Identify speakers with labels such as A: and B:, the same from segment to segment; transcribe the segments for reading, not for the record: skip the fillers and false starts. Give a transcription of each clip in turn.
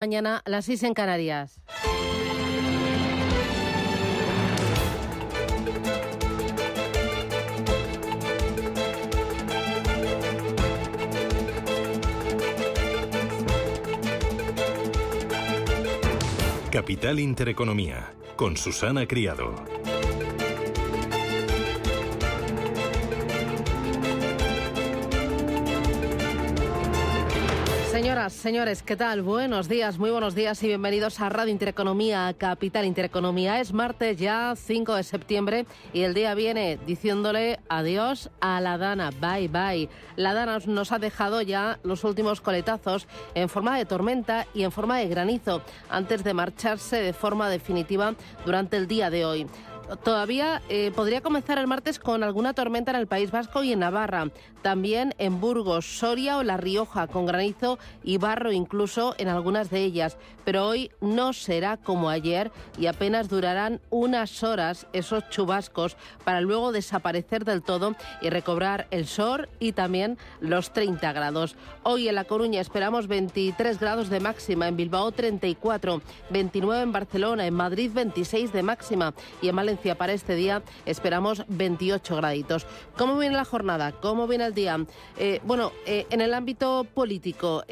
A: Mañana a las 6 en Canarias.
B: Capital Intereconomía, con Susana Criado.
A: Señoras, señores, ¿qué tal? Buenos días, muy buenos días y bienvenidos a Radio Intereconomía, Capital Intereconomía. Es martes ya, 5 de septiembre, y el día viene diciéndole adiós a la Dana. Bye, bye. La Dana nos ha dejado ya los últimos coletazos en forma de tormenta y en forma de granizo, antes de marcharse de forma definitiva durante el día de hoy. Todavía podría comenzar el martes con alguna tormenta en el País Vasco y en Navarra. También en Burgos, Soria o La Rioja, con granizo y barro incluso en algunas de ellas. Pero hoy no será como ayer y apenas durarán unas horas esos chubascos para luego desaparecer del todo y recobrar el sol y también los 30 grados. Hoy en La Coruña esperamos 23 grados de máxima, en Bilbao 34, 29 en Barcelona, en Madrid 26 de máxima y en Valencia para este día esperamos 28 graditos. ¿Cómo viene la jornada? ¿Cómo viene el día? En el ámbito político,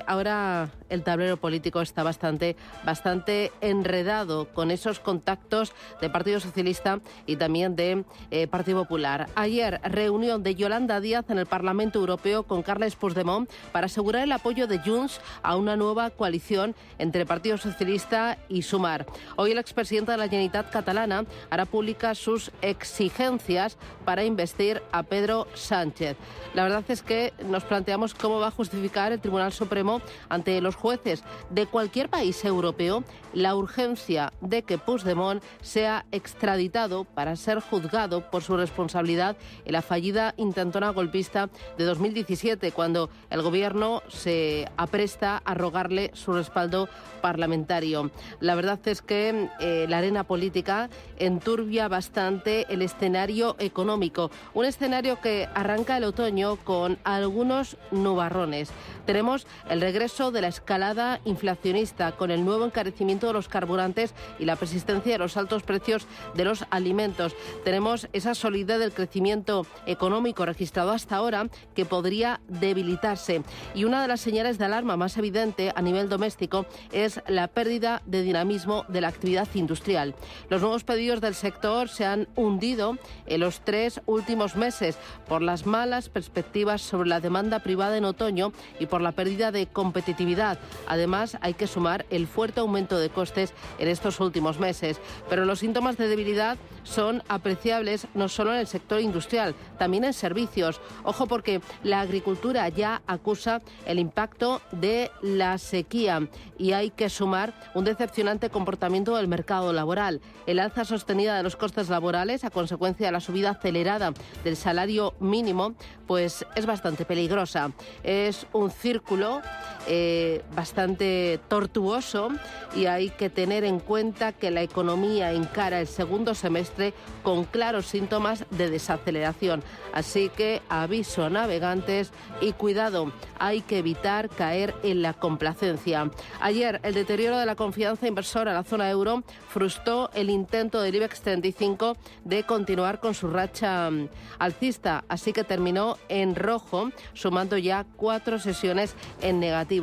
A: ahora el tablero político está bastante enredado con esos contactos de Partido Socialista y también de Partido Popular. Ayer, reunión de Yolanda Díaz en el Parlamento Europeo con Carles Puigdemont para asegurar el apoyo de Junts a una nueva coalición entre Partido Socialista y Sumar. Hoy el expresidente de la Generalitat catalana hará públicas sus exigencias para investir a Pedro Sánchez. La verdad es que nos planteamos cómo va a justificar el Tribunal Supremo ante los jueces de cualquier país europeo la urgencia de que Puigdemont sea extraditado para ser juzgado por su responsabilidad en la fallida intentona golpista de 2017, cuando el gobierno se apresta a rogarle su respaldo parlamentario. La verdad es que la arena política enturbia bastante el escenario económico, un escenario que arranca el otoño con algunos nubarrones. Tenemos el regreso de la escalada inflacionista con el nuevo encarecimiento de los carburantes y la persistencia de los altos precios de los alimentos. Tenemos esa solidez del crecimiento económico registrado hasta ahora que podría debilitarse. Y una de las señales de alarma más evidente a nivel doméstico es la pérdida de dinamismo de la actividad industrial. Los nuevos pedidos del sector se han hundido en los 3 últimos meses por las malas perspectivas sobre la demanda privada en otoño y por la pérdida de competitividad. Además, hay que sumar el fuerte aumento de costes en estos últimos meses. Pero los síntomas de debilidad son apreciables no solo en el sector industrial, también en servicios. Ojo, porque la agricultura ya acusa el impacto de la sequía y hay que sumar un decepcionante comportamiento del mercado laboral. El alza sostenida de los costes laborales a consecuencia de la subida acelerada del salario mínimo, pues es bastante peligrosa. Es un círculo bastante tortuoso y hay que tener en cuenta que la economía encara el segundo semestre con claros síntomas de desaceleración. Así que aviso a navegantes y cuidado, hay que evitar caer en la complacencia. Ayer, el deterioro de la confianza inversora en la zona euro frustró el intento del IBEX 35 de continuar con su racha alcista, así que terminó en rojo, sumando ya 4 sesiones en negativo.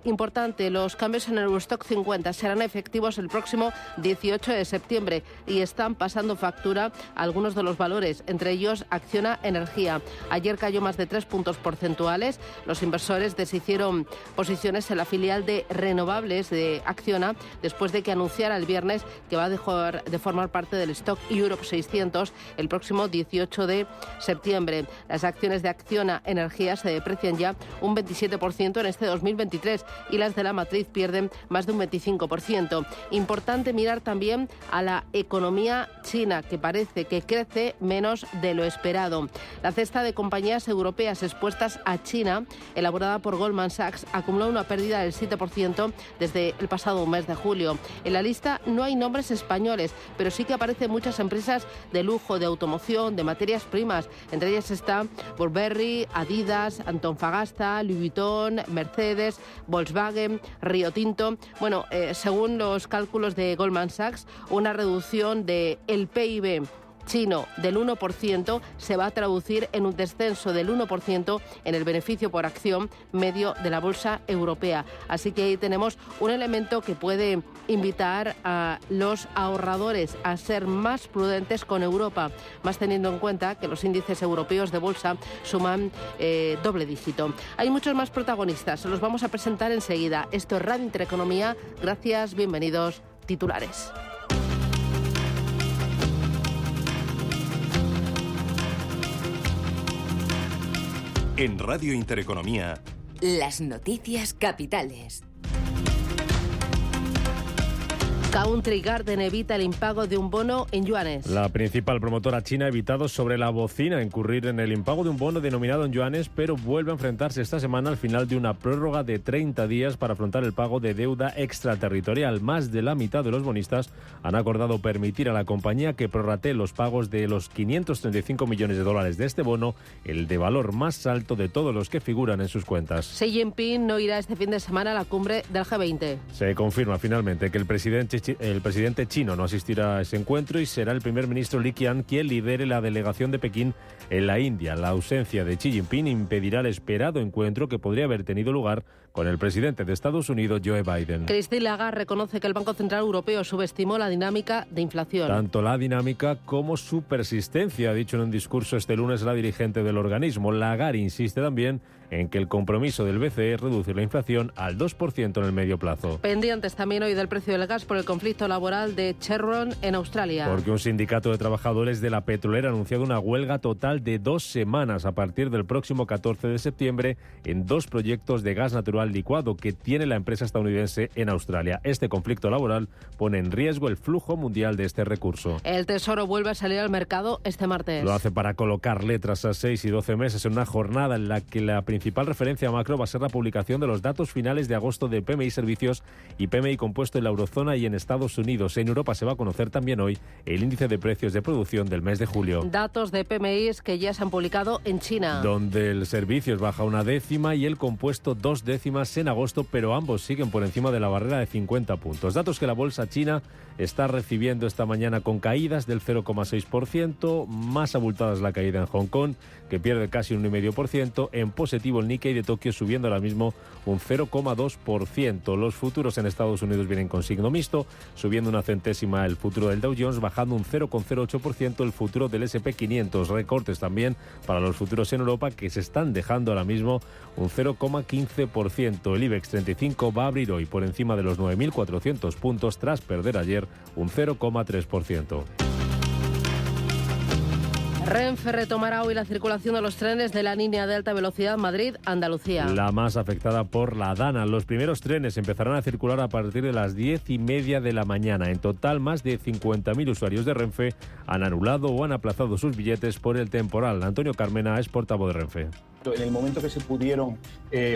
A: Importante, los cambios en el Eurostock 50 serán efectivos el próximo 18 de septiembre y están pasando factura a algunos de los valores, entre ellos Acciona Energía. Ayer cayó más de 3 puntos porcentuales. Los inversores deshicieron posiciones en la filial de renovables de Acciona después de que anunciara el viernes que va a dejar de formar parte del Stock Europe 600 el próximo 18 de septiembre. Las acciones de Acciona Energía se deprecian ya un 27% en este 2023 y las de la matriz pierden más de un 25%. Importante mirar también a la economía china, que parece que crece menos de lo esperado. La cesta de compañías europeas expuestas a China, elaborada por Goldman Sachs, acumuló una pérdida del 7% desde el pasado mes de julio. En la lista no hay nombres españoles, pero sí que aparecen muchas empresas de lujo, de automoción, de materias primas. Entre ellas está Burberry, Adidas, Antofagasta, Louis Vuitton, Mercedes, Volkswagen, Río Tinto. Bueno, según los cálculos de Goldman Sachs, una reducción del PIB chino del 1% se va a traducir en un descenso del 1% en el beneficio por acción medio de la bolsa europea. Así que ahí tenemos un elemento que puede invitar a los ahorradores a ser más prudentes con Europa, más teniendo en cuenta que los índices europeos de bolsa suman doble dígito. Hay muchos más protagonistas, se los vamos a presentar enseguida. Esto es Radio Intereconomía. Gracias, bienvenidos. Titulares.
B: En Radio Intereconomía,
C: las noticias capitales.
A: Country Garden evita el impago de un bono en yuanes.
D: La principal promotora china ha evitado sobre la bocina incurrir en el impago de un bono denominado en yuanes, pero vuelve a enfrentarse esta semana al final de una prórroga de 30 días para afrontar el pago de deuda extraterritorial. Más de la mitad de los bonistas han acordado permitir a la compañía que prorratee los pagos de los 535 millones de dólares de este bono, el de valor más alto de todos los que figuran en sus cuentas.
A: Xi Jinping no irá este fin de semana a la cumbre del G20.
D: Se confirma finalmente que el presidente chino no asistirá a ese encuentro y será el primer ministro Li Qiang quien lidere la delegación de Pekín en la India. La ausencia de Xi Jinping impedirá el esperado encuentro que podría haber tenido lugar con el presidente de Estados Unidos, Joe Biden.
A: Christine Lagarde reconoce que el Banco Central Europeo subestimó la dinámica de inflación.
D: Tanto la dinámica como su persistencia, ha dicho en un discurso este lunes la dirigente del organismo. Lagarde insiste también en que el compromiso del BCE es reducir la inflación al 2% en el medio plazo.
A: Pendientes también hoy del precio del gas por el conflicto laboral de Chevron en Australia.
D: Porque un sindicato de trabajadores de la petrolera ha anunciado una huelga total de 2 semanas a partir del próximo 14 de septiembre en 2 proyectos de gas natural licuado que tiene la empresa estadounidense en Australia. Este conflicto laboral pone en riesgo el flujo mundial de este recurso.
A: El Tesoro vuelve a salir al mercado este martes.
D: Lo hace para colocar letras a 6 y 12 meses en una jornada en la que la principal referencia macro va a ser la publicación de los datos finales de agosto de PMI Servicios y PMI Compuesto en la eurozona y en Estados Unidos. En Europa se va a conocer también hoy el índice de precios de producción del mes de julio.
A: Datos de PMI que ya se han publicado en China,
D: donde el Servicios baja 0,1 y el Compuesto 0,2 en agosto, pero ambos siguen por encima de la barrera de 50 puntos. Datos que la bolsa china está recibiendo esta mañana con caídas del 0,6%, más abultada la caída en Hong Kong, que pierde casi un 1,5%, en positivo el Nikkei de Tokio subiendo ahora mismo un 0,2%. Los futuros en Estados Unidos vienen con signo mixto, subiendo 1 centésima el futuro del Dow Jones, bajando un 0,08% el futuro del S&P 500. Recortes también para los futuros en Europa, que se están dejando ahora mismo un 0,15%. El IBEX 35 va a abrir hoy por encima de los 9.400 puntos tras perder ayer un 0,3%.
A: Renfe retomará hoy la circulación de los trenes de la línea de alta velocidad Madrid-Andalucía.
D: La más afectada por la Dana. Los primeros trenes empezarán a circular a partir de las 10:30 de la mañana. En total, más de 50.000 usuarios de Renfe han anulado o han aplazado sus billetes por el temporal. Antonio Carmena es portavoz de Renfe.
E: En el momento que se pudieron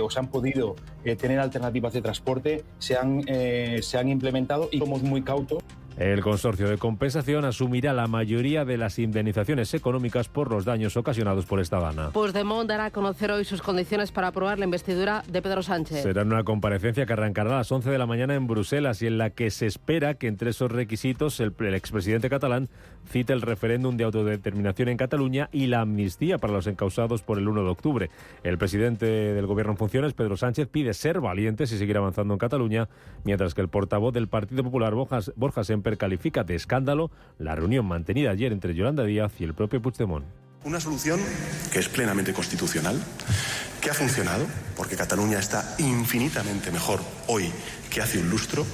E: o se han podido tener alternativas de transporte, se han implementado y somos muy cautos.
D: El consorcio de compensación asumirá la mayoría de las indemnizaciones económicas por los daños ocasionados por esta Dana.
A: Puigdemont dará a conocer hoy sus condiciones para aprobar la investidura de Pedro Sánchez.
D: Será en una comparecencia que arrancará a las 11 de la mañana en Bruselas y en la que se espera que entre esos requisitos el expresidente catalán cite el referéndum de autodeterminación en Cataluña y la amnistía para los encausados por el 1 de octubre. El presidente del gobierno en funciones, Pedro Sánchez, pide ser valientes y seguir avanzando en Cataluña, mientras que el portavoz del Partido Popular, Borja Semper, califica de escándalo la reunión mantenida ayer entre Yolanda Díaz y el propio Puigdemont.
F: Una solución que es plenamente constitucional, que ha funcionado, porque Cataluña está infinitamente mejor hoy que hace un lustro,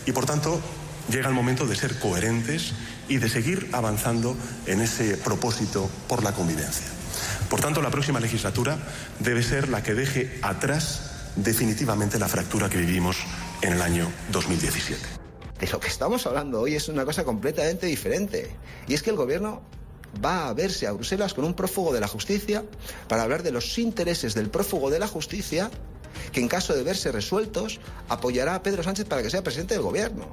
F: y por tanto llega el momento de ser coherentes y de seguir avanzando en ese propósito por la convivencia. Por tanto, la próxima legislatura debe ser la que deje atrás definitivamente la fractura que vivimos en el año 2017.
G: De lo que estamos hablando hoy es una cosa completamente diferente. Y es que el gobierno va a verse a Bruselas con un prófugo de la justicia para hablar de los intereses del prófugo de la justicia, que en caso de verse resueltos apoyará a Pedro Sánchez para que sea presidente del gobierno.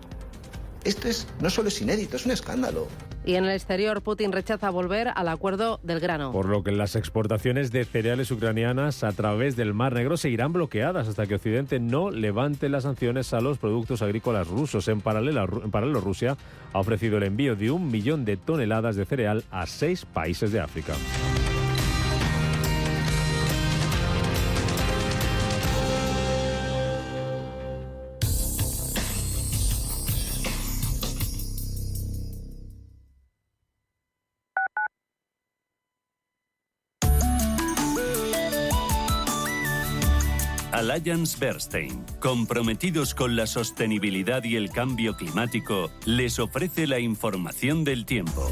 G: Esto no solo es inédito, es un escándalo.
A: Y en el exterior, Putin rechaza volver al acuerdo del grano.
D: Por lo que las exportaciones de cereales ucranianas a través del Mar Negro seguirán bloqueadas hasta que Occidente no levante las sanciones a los productos agrícolas rusos. En paralelo, Rusia ha ofrecido el envío de 1 millón de toneladas de cereal a 6 países de África.
H: Allianz Bernstein, comprometidos con la sostenibilidad y el cambio climático, les ofrece la información del tiempo.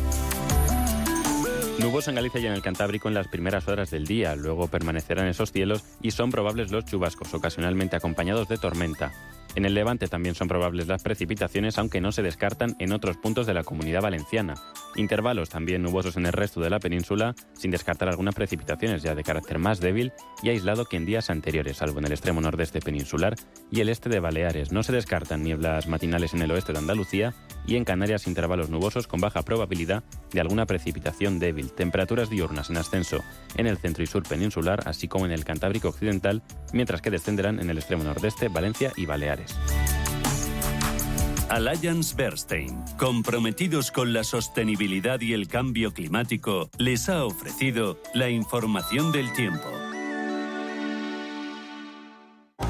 I: Nuboso en Galicia y en el Cantábrico en las primeras horas del día, luego permanecerán esos cielos y son probables los chubascos, ocasionalmente acompañados de tormenta. En el Levante también son probables las precipitaciones, aunque no se descartan en otros puntos de la Comunidad Valenciana. Intervalos también nubosos en el resto de la península, sin descartar algunas precipitaciones ya de carácter más débil y aislado que en días anteriores, salvo en el extremo nordeste peninsular y el este de Baleares. No se descartan nieblas matinales en el oeste de Andalucía y en Canarias intervalos nubosos con baja probabilidad de alguna precipitación débil. Temperaturas diurnas en ascenso en el centro y sur peninsular, así como en el Cantábrico occidental, mientras que descenderán en el extremo nordeste, Valencia y Baleares.
H: Allianz Bernstein, comprometidos con la sostenibilidad y el cambio climático, les ha ofrecido la información del tiempo.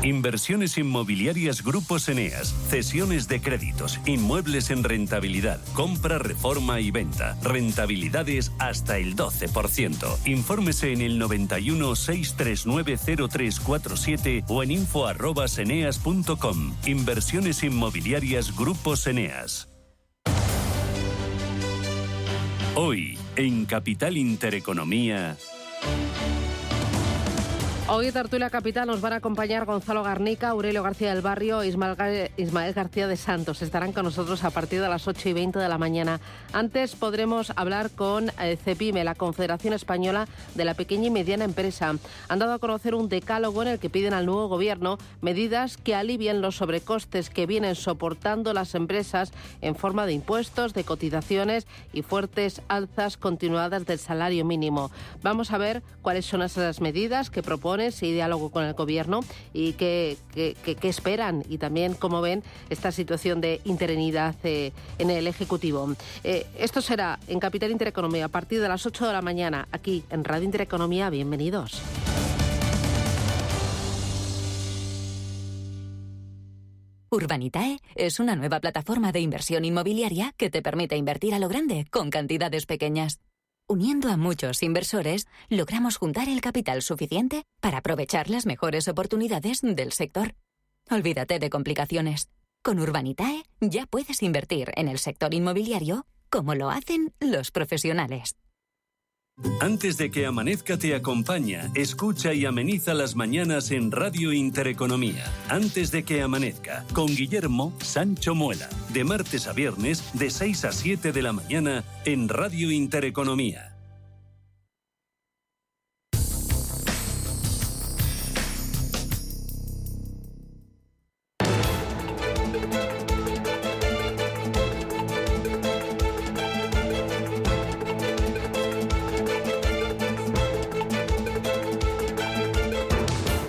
H: Inversiones inmobiliarias Grupos Eneas, cesiones de créditos, inmuebles en rentabilidad, compra, reforma y venta, rentabilidades hasta el 12%. Infórmese en el 91 639 0347 o en info@eneas.com. Inversiones inmobiliarias Grupos Eneas. Hoy, en Capital Intereconomía.
A: Hoy en Tertulia Capital nos van a acompañar Gonzalo Garnica, Aurelio García del Barrio, Ismael García de Santos. Estarán con nosotros a partir de las 8:20 de la mañana. Antes podremos hablar con CEPIME, la Confederación Española de la Pequeña y Mediana Empresa. Han dado a conocer un decálogo en el que piden al nuevo gobierno medidas que alivien los sobrecostes que vienen soportando las empresas en forma de impuestos, de cotizaciones y fuertes alzas continuadas del salario mínimo. Vamos a ver cuáles son esas medidas que proponen y diálogo con el gobierno y qué esperan y también cómo ven esta situación de interinidad en el Ejecutivo. Esto será en Capital Intereconomía a partir de las 8 de la mañana aquí en Radio Intereconomía. Bienvenidos.
C: Urbanitae es una nueva plataforma de inversión inmobiliaria que te permite invertir a lo grande con cantidades pequeñas. Uniendo a muchos inversores, logramos juntar el capital suficiente para aprovechar las mejores oportunidades del sector. Olvídate de complicaciones. Con Urbanitae ya puedes invertir en el sector inmobiliario como lo hacen los profesionales.
H: Antes de que amanezca te acompaña, escucha y ameniza las mañanas en Radio Intereconomía. Antes de que amanezca, con Guillermo Sancho Muela. De martes a viernes, de 6 a 7 de la mañana, en Radio Intereconomía.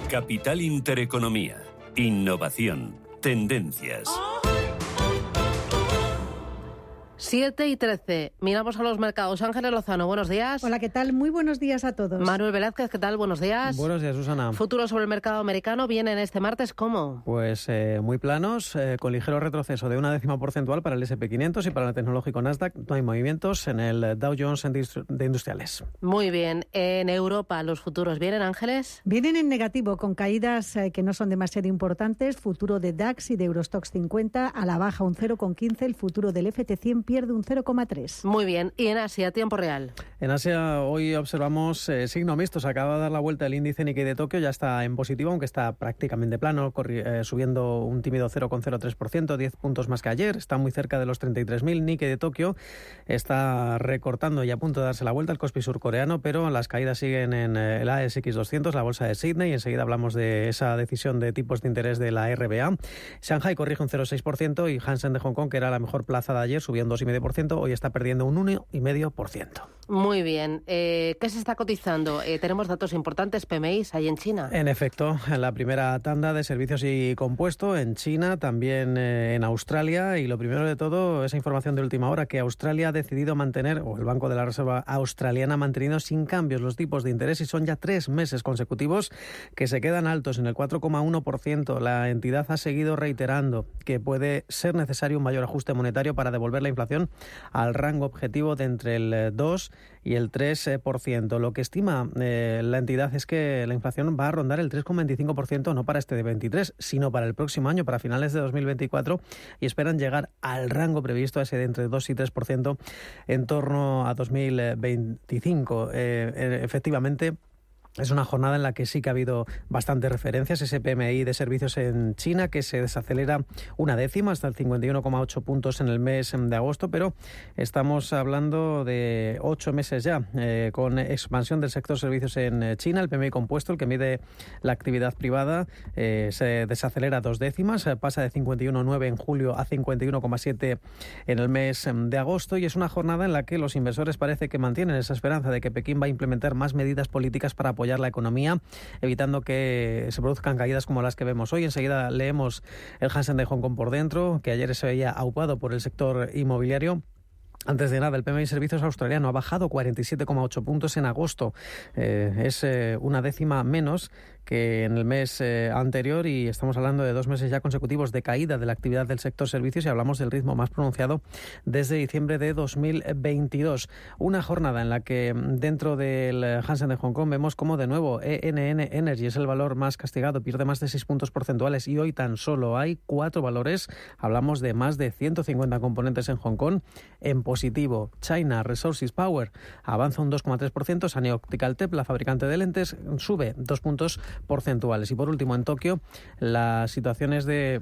H: Capital Intereconomía. Innovación. Tendencias.
A: 7:13. Miramos a los mercados. Ángeles Lozano, buenos días.
J: Hola, ¿qué tal? Muy buenos días a todos.
A: Manuel Velázquez, ¿qué tal? Buenos días.
K: Buenos días, Susana.
A: Futuros sobre el mercado americano vienen este martes, ¿cómo?
K: Pues muy planos, con ligero retroceso de 0,1 porcentual para el S&P 500 y para el tecnológico Nasdaq. No hay movimientos en el Dow Jones de industriales.
A: Muy bien. En Europa, ¿los futuros vienen, Ángeles?
J: Vienen en negativo, con caídas que no son demasiado importantes. Futuro de DAX y de Eurostoxx 50 a la baja un 0,15. El futuro del FT100 pierde un 0,3.
A: Muy bien. Y en Asia, tiempo real.
K: En Asia hoy observamos signo mixto. Se acaba de dar la vuelta el índice Nikkei de Tokio, ya está en positivo, aunque está prácticamente plano, subiendo un tímido 0,03%, 10 puntos más que ayer. Está muy cerca de los 33.000. Nikkei de Tokio está recortando y a punto de darse la vuelta el Kospi surcoreano, pero las caídas siguen en el ASX 200, la bolsa de Sydney, y enseguida hablamos de esa decisión de tipos de interés de la RBA. Shanghai corrige un 0,6% y Hansen de Hong Kong, que era la mejor plaza de ayer, subió un 2,5%, hoy está perdiendo un 1,5%.
A: Muy bien. ¿Qué se está cotizando? Tenemos datos importantes, PMIs, ahí en China.
K: En efecto, en la primera tanda de servicios y compuesto, en China, también en Australia, y lo primero de todo, esa información de última hora, que Australia ha decidido mantener, o el Banco de la Reserva Australiana ha mantenido sin cambios los tipos de interés, y son ya 3 meses consecutivos que se quedan altos en el 4,1%. La entidad ha seguido reiterando que puede ser necesario un mayor ajuste monetario para devolver la inflación al rango objetivo de entre el 2 y el 3%. Lo que estima la entidad es que la inflación va a rondar el 3,25%, no para este de 23, sino para el próximo año, para finales de 2024, y esperan llegar al rango previsto, a ese de entre 2 y 3%, en torno a 2025. Efectivamente, es una jornada en la que sí que ha habido bastantes referencias. Ese PMI de servicios en China, que se desacelera 0,1 hasta el 51,8 puntos en el mes de agosto, pero estamos hablando de 8 meses ya con expansión del sector servicios en China. El PMI compuesto, el que mide la actividad privada, se desacelera 0,2, pasa de 51,9 en julio a 51,7 en el mes de agosto, y es una jornada en la que los inversores parece que mantienen esa esperanza de que Pekín va a implementar más medidas políticas para apoyar la economía, evitando que se produzcan caídas como las que vemos hoy. Enseguida leemos el Hansen de Hong Kong por dentro, que ayer se veía aupado por el sector inmobiliario. Antes de nada, el PMI Servicios australiano ha bajado 47,8 puntos en agosto. Es una décima menos que en el mes anterior, y estamos hablando de 2 meses ya consecutivos de caída de la actividad del sector servicios, y hablamos del ritmo más pronunciado desde diciembre de 2022. Una jornada en la que dentro del Hansen de Hong Kong vemos como de nuevo ENN Energy es el valor más castigado, pierde más de 6 puntos porcentuales, y hoy tan solo hay 4 valores. Hablamos de más de 150 componentes en Hong Kong en positivo. China Resources Power avanza un 2,3%, Sanyo Optical Tep, la fabricante de lentes, sube 2 puntos porcentuales. Y por último, en Tokio, la situación es de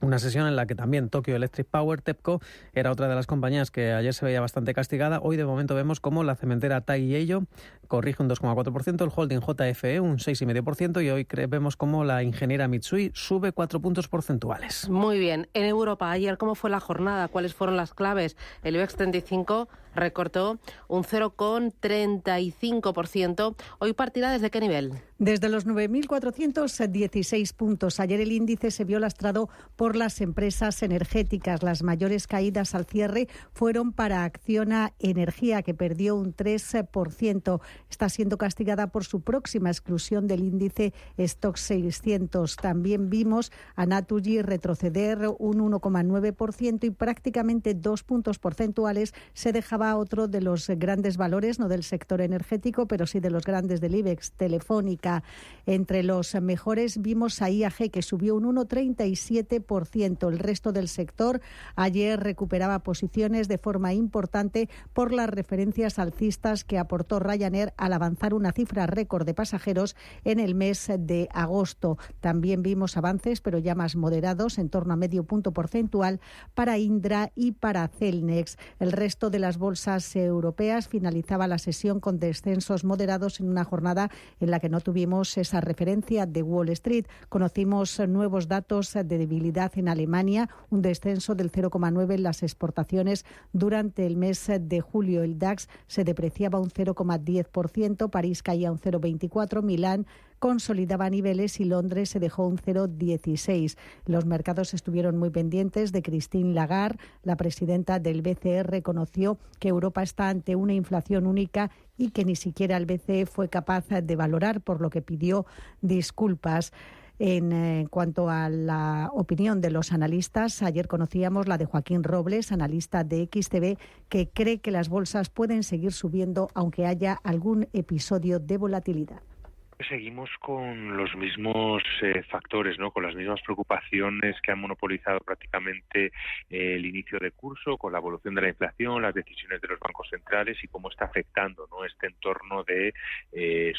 K: una sesión en la que también Tokyo Electric Power, TEPCO, era otra de las compañías que ayer se veía bastante castigada. Hoy de momento vemos como la cementera Taiyeiyo corrige un 2,4%, el holding JFE un 6,5%, y hoy vemos como la ingeniera Mitsui sube 4 puntos porcentuales.
A: Muy bien. En Europa, ayer, ¿cómo fue la jornada? ¿Cuáles fueron las claves? El IBEX 35 recortó un 0,35%. ¿Hoy partirá desde qué nivel?
J: Desde los 9.416 puntos. Ayer el índice se vio lastrado por las empresas energéticas. Las mayores caídas al cierre fueron para Acciona Energía, que perdió un 3%. Está siendo castigada por su próxima exclusión del índice Stoxx 600. También vimos a Naturgy retroceder un 1,9%, y prácticamente 2 puntos porcentuales se dejaba otro de los grandes valores, no del sector energético, pero sí de los grandes del IBEX, Telefónica. Entre los mejores vimos a IAG, que subió un 1,37%. El resto del sector ayer recuperaba posiciones de forma importante por las referencias alcistas que aportó Ryanair al avanzar una cifra récord de pasajeros en el mes de agosto. También vimos avances, pero ya más moderados, en torno a medio punto porcentual para Indra y para Celnex. El resto de las bolsas europeas finalizaba la sesión con descensos moderados en una jornada en la que no tuvimos esa referencia de Wall Street. Conocimos nuevos datos de debilidad en Alemania, un descenso del 0,9 en las exportaciones durante el mes de julio. El DAX se depreciaba un 0,10%, París caía un 0,24%, Milán consolidaba niveles y Londres se dejó un 0,16. Los mercados estuvieron muy pendientes de Christine Lagarde. La presidenta del BCE reconoció que Europa está ante una inflación única y que ni siquiera el BCE fue capaz de valorar, por lo que pidió disculpas. En cuanto a la opinión de los analistas, ayer conocíamos la de Joaquín Robles, analista de XTB, que cree que las bolsas pueden seguir subiendo aunque haya algún episodio de volatilidad.
L: Seguimos con los mismos factores, ¿no? Con las mismas preocupaciones que han monopolizado prácticamente el inicio de curso, con la evolución de la inflación, las decisiones de los bancos centrales y cómo está afectando, ¿no?, este entorno de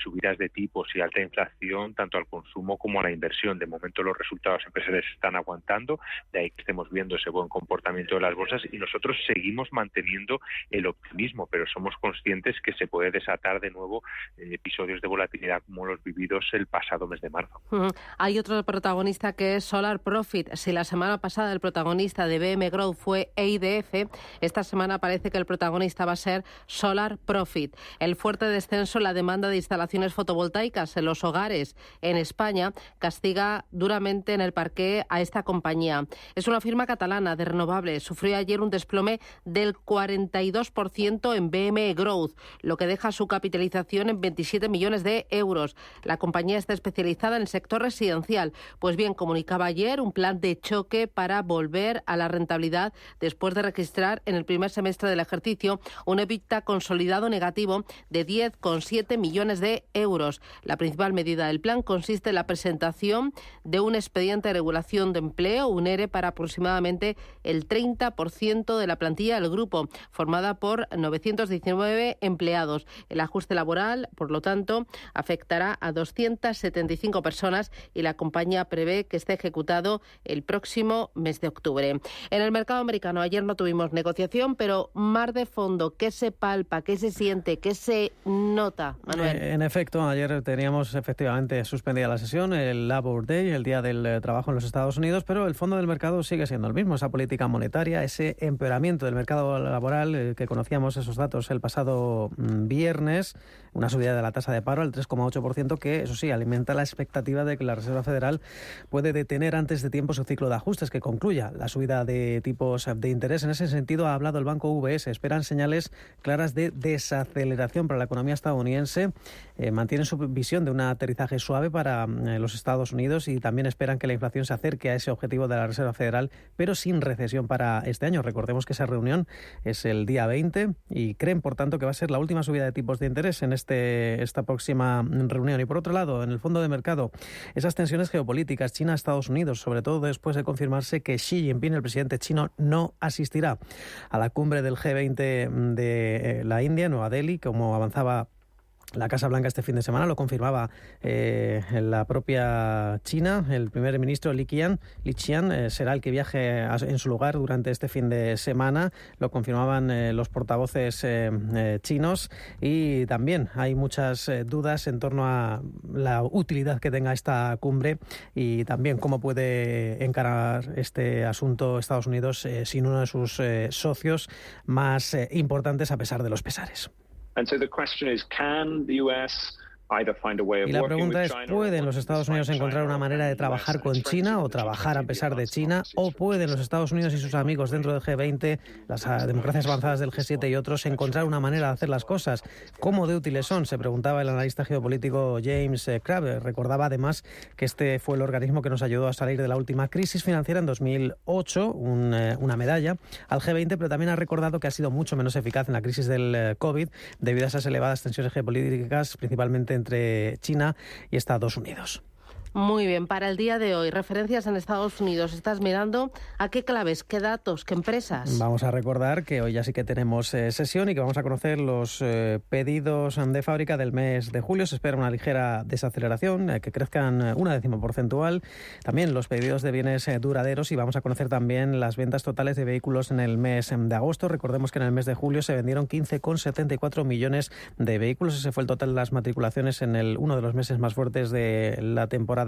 L: subidas de tipos y alta inflación tanto al consumo como a la inversión. De momento los resultados empresariales están aguantando, de ahí que estemos viendo ese buen comportamiento de las bolsas y nosotros seguimos manteniendo el optimismo, pero somos conscientes que se puede desatar de nuevo episodios de volatilidad como los vividos el pasado mes de marzo.
A: Hay otro protagonista que es Solar Profit. Si la semana pasada el protagonista de BM Growth fue EIDF, esta semana parece que el protagonista va a ser Solar Profit. El fuerte descenso en la demanda de instalaciones fotovoltaicas en los hogares en España castiga duramente en el parqué a esta compañía. Es una firma catalana de renovables. Sufrió ayer un desplome del 42% en BM Growth, lo que deja su capitalización en 27 millones de euros. La compañía está especializada en el sector residencial. Pues bien, comunicaba ayer un plan de choque para volver a la rentabilidad después de registrar en el primer semestre del ejercicio un EBITDA consolidado negativo de 10,7 millones de euros. La principal medida del plan consiste en la presentación de un expediente de regulación de empleo, un ERE, para aproximadamente el 30% de la plantilla del grupo, formada por 919 empleados. El ajuste laboral, por lo tanto, afectará a 275 personas y la compañía prevé que esté ejecutado el próximo mes de octubre. En el mercado americano ayer no tuvimos negociación, pero mar de fondo, ¿qué se palpa, qué se siente, qué se nota, Manuel?
K: En efecto, ayer teníamos efectivamente suspendida la sesión, el Labor Day, el Día del Trabajo en los Estados Unidos, pero el fondo del mercado sigue siendo el mismo, esa política monetaria, ese empeoramiento del mercado laboral que conocíamos esos datos el pasado viernes, una subida de la tasa de paro al 3,8%, que eso sí, alimenta la expectativa de que la Reserva Federal puede detener antes de tiempo su ciclo de ajustes, que concluya la subida de tipos de interés. En ese sentido ha hablado el banco UBS. Esperan señales claras de desaceleración para la economía estadounidense. Mantienen su visión de un aterrizaje suave para los Estados Unidos y también esperan que la inflación se acerque a ese objetivo de la Reserva Federal, pero sin recesión para este año. Recordemos que esa reunión es el día 20 y creen, por tanto, que va a ser la última subida de tipos de interés en esta próxima reunión. Y por otro lado, en el fondo de mercado, esas tensiones geopolíticas China-Estados Unidos, sobre todo después de confirmarse que Xi Jinping, el presidente chino, no asistirá a la cumbre del G20 de la India, Nueva Delhi, como avanzaba la Casa Blanca este fin de semana. Lo confirmaba la propia China. El primer ministro Li Qiang será el que viaje en su lugar durante este fin de semana. Lo confirmaban los portavoces chinos y también hay muchas dudas en torno a la utilidad que tenga esta cumbre y también cómo puede encarar este asunto Estados Unidos sin uno de sus socios más importantes a pesar de los pesares. Y la pregunta es, ¿pueden los Estados Unidos encontrar una manera de trabajar con China o trabajar a pesar de China? ¿O pueden los Estados Unidos y sus amigos dentro del G20, las democracias avanzadas del G7 y otros, encontrar una manera de hacer las cosas? ¿Cómo de útiles son? Se preguntaba el analista geopolítico James Crabb. Recordaba además que este fue el organismo que nos ayudó a salir de la última crisis financiera en 2008, una medalla al G20, pero también ha recordado que ha sido mucho menos eficaz en la crisis del COVID debido a esas elevadas tensiones geopolíticas, principalmente entre China y Estados Unidos.
A: Muy bien, para el día de hoy, referencias en Estados Unidos. ¿Estás mirando a qué claves, qué datos, qué empresas?
K: Vamos a recordar que hoy ya sí que tenemos sesión y que vamos a conocer los pedidos de fábrica del mes de julio. Se espera una ligera desaceleración, que crezcan 0,1 porcentual. También los pedidos de bienes duraderos y vamos a conocer también las ventas totales de vehículos en el mes de agosto. Recordemos que en el mes de julio se vendieron 15,74 millones de vehículos. Ese fue el total de las matriculaciones en uno de los meses más fuertes de la temporada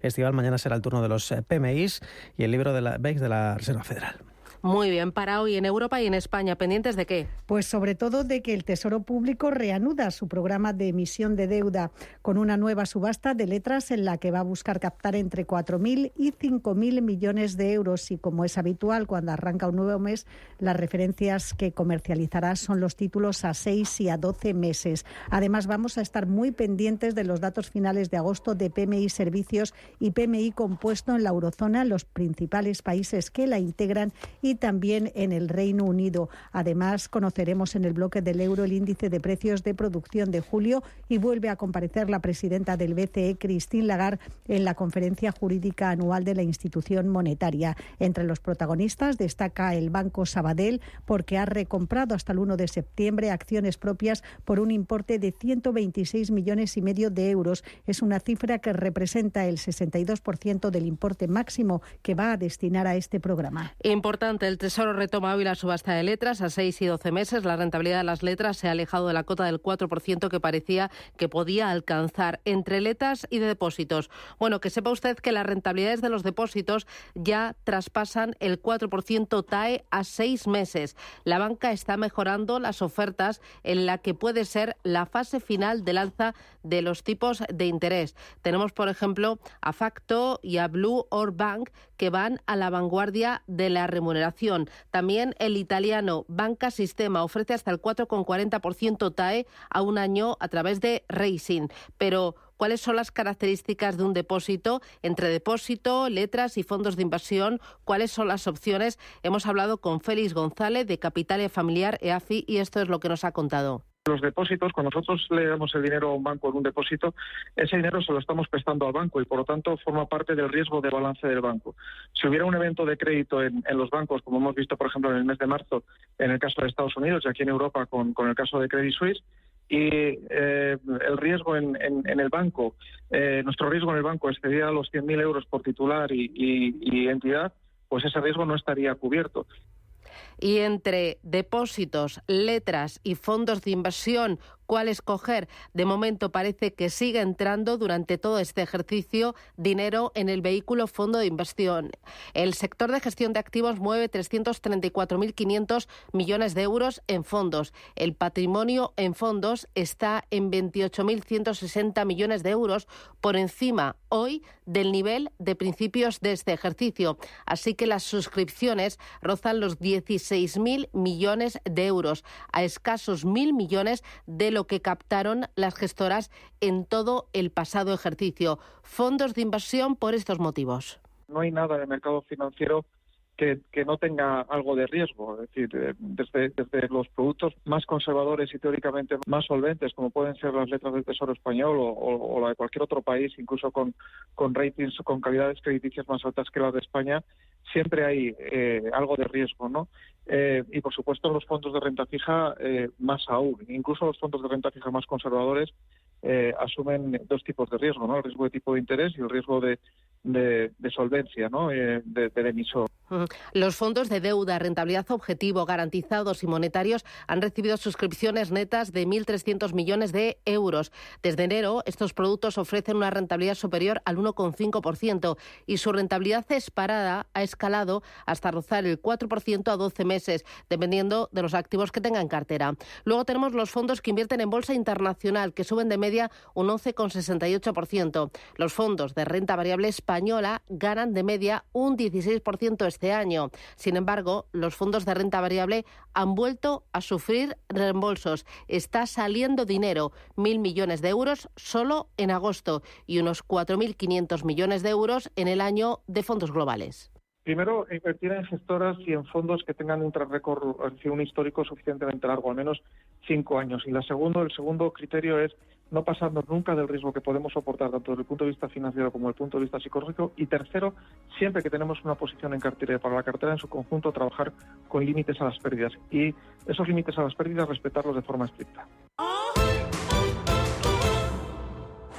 K: estival. Mañana será el turno de los PMIs y el libro de la BEX de la Reserva Federal.
A: Muy bien, para hoy en Europa y en España, ¿pendientes de qué?
J: Pues sobre todo de que el Tesoro Público reanuda su programa de emisión de deuda con una nueva subasta de letras en la que va a buscar captar entre 4.000 y 5.000 millones de euros. Y como es habitual, cuando arranca un nuevo mes, las referencias que comercializará son los títulos a 6 y a 12 meses. Además, vamos a estar muy pendientes de los datos finales de agosto de PMI Servicios y PMI Compuesto en la eurozona, los principales países que la integran, y y también en el Reino Unido. Además, conoceremos en el bloque del euro el índice de precios de producción de julio y vuelve a comparecer la presidenta del BCE, Christine Lagarde, en la conferencia jurídica anual de la institución monetaria. Entre los protagonistas destaca el Banco Sabadell porque ha recomprado hasta el 1 de septiembre acciones propias por un importe de 126,5 millones de euros. Es una cifra que representa el 62% del importe máximo que va a destinar a este programa.
A: Importante, el Tesoro retoma hoy la subasta de letras a 6 y 12 meses. La rentabilidad de las letras se ha alejado de la cota del 4% que parecía que podía alcanzar entre letras y de depósitos. Bueno, que sepa usted que las rentabilidades de los depósitos ya traspasan el 4% TAE a 6 meses. La banca está mejorando las ofertas en la que puede ser la fase final del alza de los tipos de interés. Tenemos, por ejemplo, a Facto y a Blue Or Bank que van a la vanguardia de la remuneración. También el italiano Banca Sistema ofrece hasta el 4,40% TAE a un año a través de Racing. Pero ¿cuáles son las características de un depósito? Entre depósito, letras y fondos de inversión, ¿cuáles son las opciones? Hemos hablado con Félix González de Capitalia Familiar EAFI y esto es lo que nos ha contado.
M: Los depósitos, cuando nosotros le damos el dinero a un banco en un depósito, ese dinero se lo estamos prestando al banco y por lo tanto forma parte del riesgo de balance del banco. Si hubiera un evento de crédito en los bancos, como hemos visto por ejemplo en el mes de marzo, en el caso de Estados Unidos y aquí en Europa con el caso de Credit Suisse, y el riesgo en el banco, nuestro riesgo en el banco excedía los 100.000 euros por titular y entidad, pues ese riesgo no estaría cubierto.
A: Y entre depósitos, letras y fondos de inversión, ¿cuál escoger? De momento parece que sigue entrando durante todo este ejercicio dinero en el vehículo fondo de inversión. El sector de gestión de activos mueve 334.500 millones de euros en fondos. El patrimonio en fondos está en 28.160 millones de euros, por encima hoy del nivel de principios de este ejercicio. Así que las suscripciones rozan los 16.000 millones de euros, a escasos 1.000 millones de lo que captaron las gestoras en todo el pasado ejercicio. Fondos de inversión por estos motivos.
M: No hay nada en el mercado financiero que no tenga algo de riesgo, es decir, desde los productos más conservadores y teóricamente más solventes, como pueden ser las letras del Tesoro Español o la de cualquier otro país, incluso con ratings, con calidades crediticias más altas que las de España, siempre hay algo de riesgo, ¿no? Y por supuesto los fondos de renta fija más aún, incluso los fondos de renta fija más conservadores asumen dos tipos de riesgo, ¿no? El riesgo de tipo de interés y el riesgo de solvencia, ¿no? Del emisor.
A: Los fondos de deuda, rentabilidad objetivo, garantizados y monetarios han recibido suscripciones netas de 1.300 millones de euros. Desde enero, estos productos ofrecen una rentabilidad superior al 1,5% y su rentabilidad disparada ha escalado hasta rozar el 4% a 12 meses, dependiendo de los activos que tengan en cartera. Luego tenemos los fondos que invierten en bolsa internacional, que suben de media un 11,68%. Los fondos de renta variable española ganan de media un 16% este año. Sin embargo, los fondos de renta variable han vuelto a sufrir reembolsos. Está saliendo dinero, 1.000 millones de euros solo en agosto y unos 4.500 millones de euros en el año de fondos globales.
M: Primero, invertir en gestoras y en fondos que tengan un track record, un histórico suficientemente largo, al menos 5 años. Y el segundo criterio es no pasarnos nunca del riesgo que podemos soportar, tanto desde el punto de vista financiero como desde el punto de vista psicológico. Y tercero, siempre que tenemos una posición en cartera, para la cartera en su conjunto, trabajar con límites a las pérdidas. Y esos límites a las pérdidas, respetarlos de forma estricta.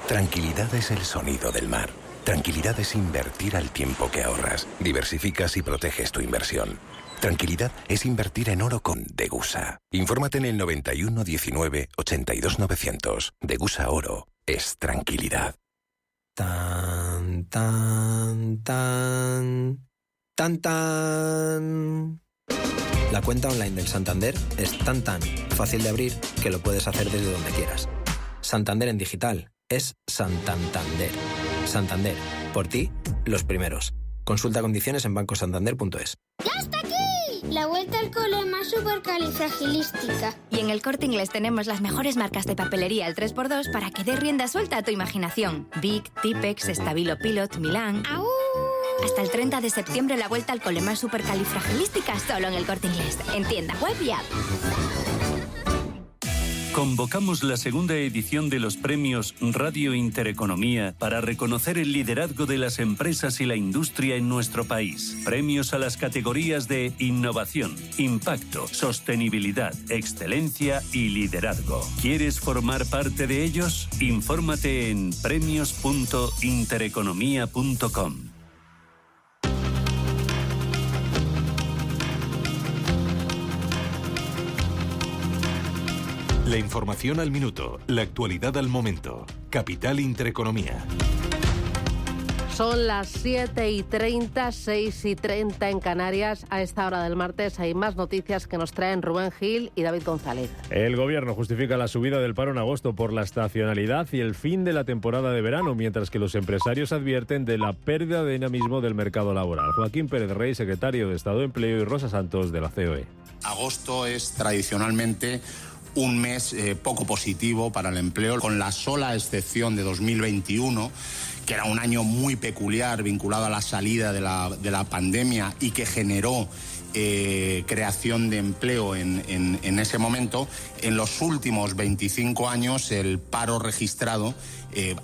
B: Tranquilidad es el sonido del mar. Tranquilidad es invertir al tiempo que ahorras. Diversificas y proteges tu inversión. Tranquilidad es invertir en oro con Degusa. Infórmate en el 91 19 82 900. Degusa Oro es tranquilidad.
N: Tan, tan, tan, tan, tan. La cuenta online del Santander es tan fácil de abrir que lo puedes hacer desde donde quieras. Santander en digital es Santander. Santander, por ti, los primeros. Consulta condiciones en bancosantander.es.
O: ¡Ya está aquí! La vuelta al cole más supercalifragilística.
P: Y en El Corte Inglés tenemos las mejores marcas de papelería al 3x2 para que dé rienda suelta a tu imaginación. Bic, Tipex, Stabilo Pilot, Milán.
O: ¡Aú!
P: Hasta el 30 de septiembre la vuelta al cole más supercalifragilística solo en El Corte Inglés. En tienda web y app.
H: Convocamos la segunda edición de los premios Radio Intereconomía para reconocer el liderazgo de las empresas y la industria en nuestro país. Premios a las categorías de innovación, impacto, sostenibilidad, excelencia y liderazgo. ¿Quieres formar parte de ellos? Infórmate en premios.intereconomía.com.
Q: La información al minuto, la actualidad al momento. Capital Intereconomía.
A: Son las 7:30, 6:30 en Canarias. A esta hora del martes hay más noticias que nos traen Rubén Gil y David González.
D: El gobierno justifica la subida del paro en agosto por la estacionalidad y el fin de la temporada de verano, mientras que los empresarios advierten de la pérdida de dinamismo del mercado laboral. Joaquín Pérez Rey, secretario de Estado de Empleo, y Rosa Santos, de la COE.
R: Agosto es tradicionalmente un mes poco positivo para el empleo, con la sola excepción de 2021, que era un año muy peculiar vinculado a la salida de la pandemia y que generó creación de empleo en ese momento. En los últimos 25 años el paro registrado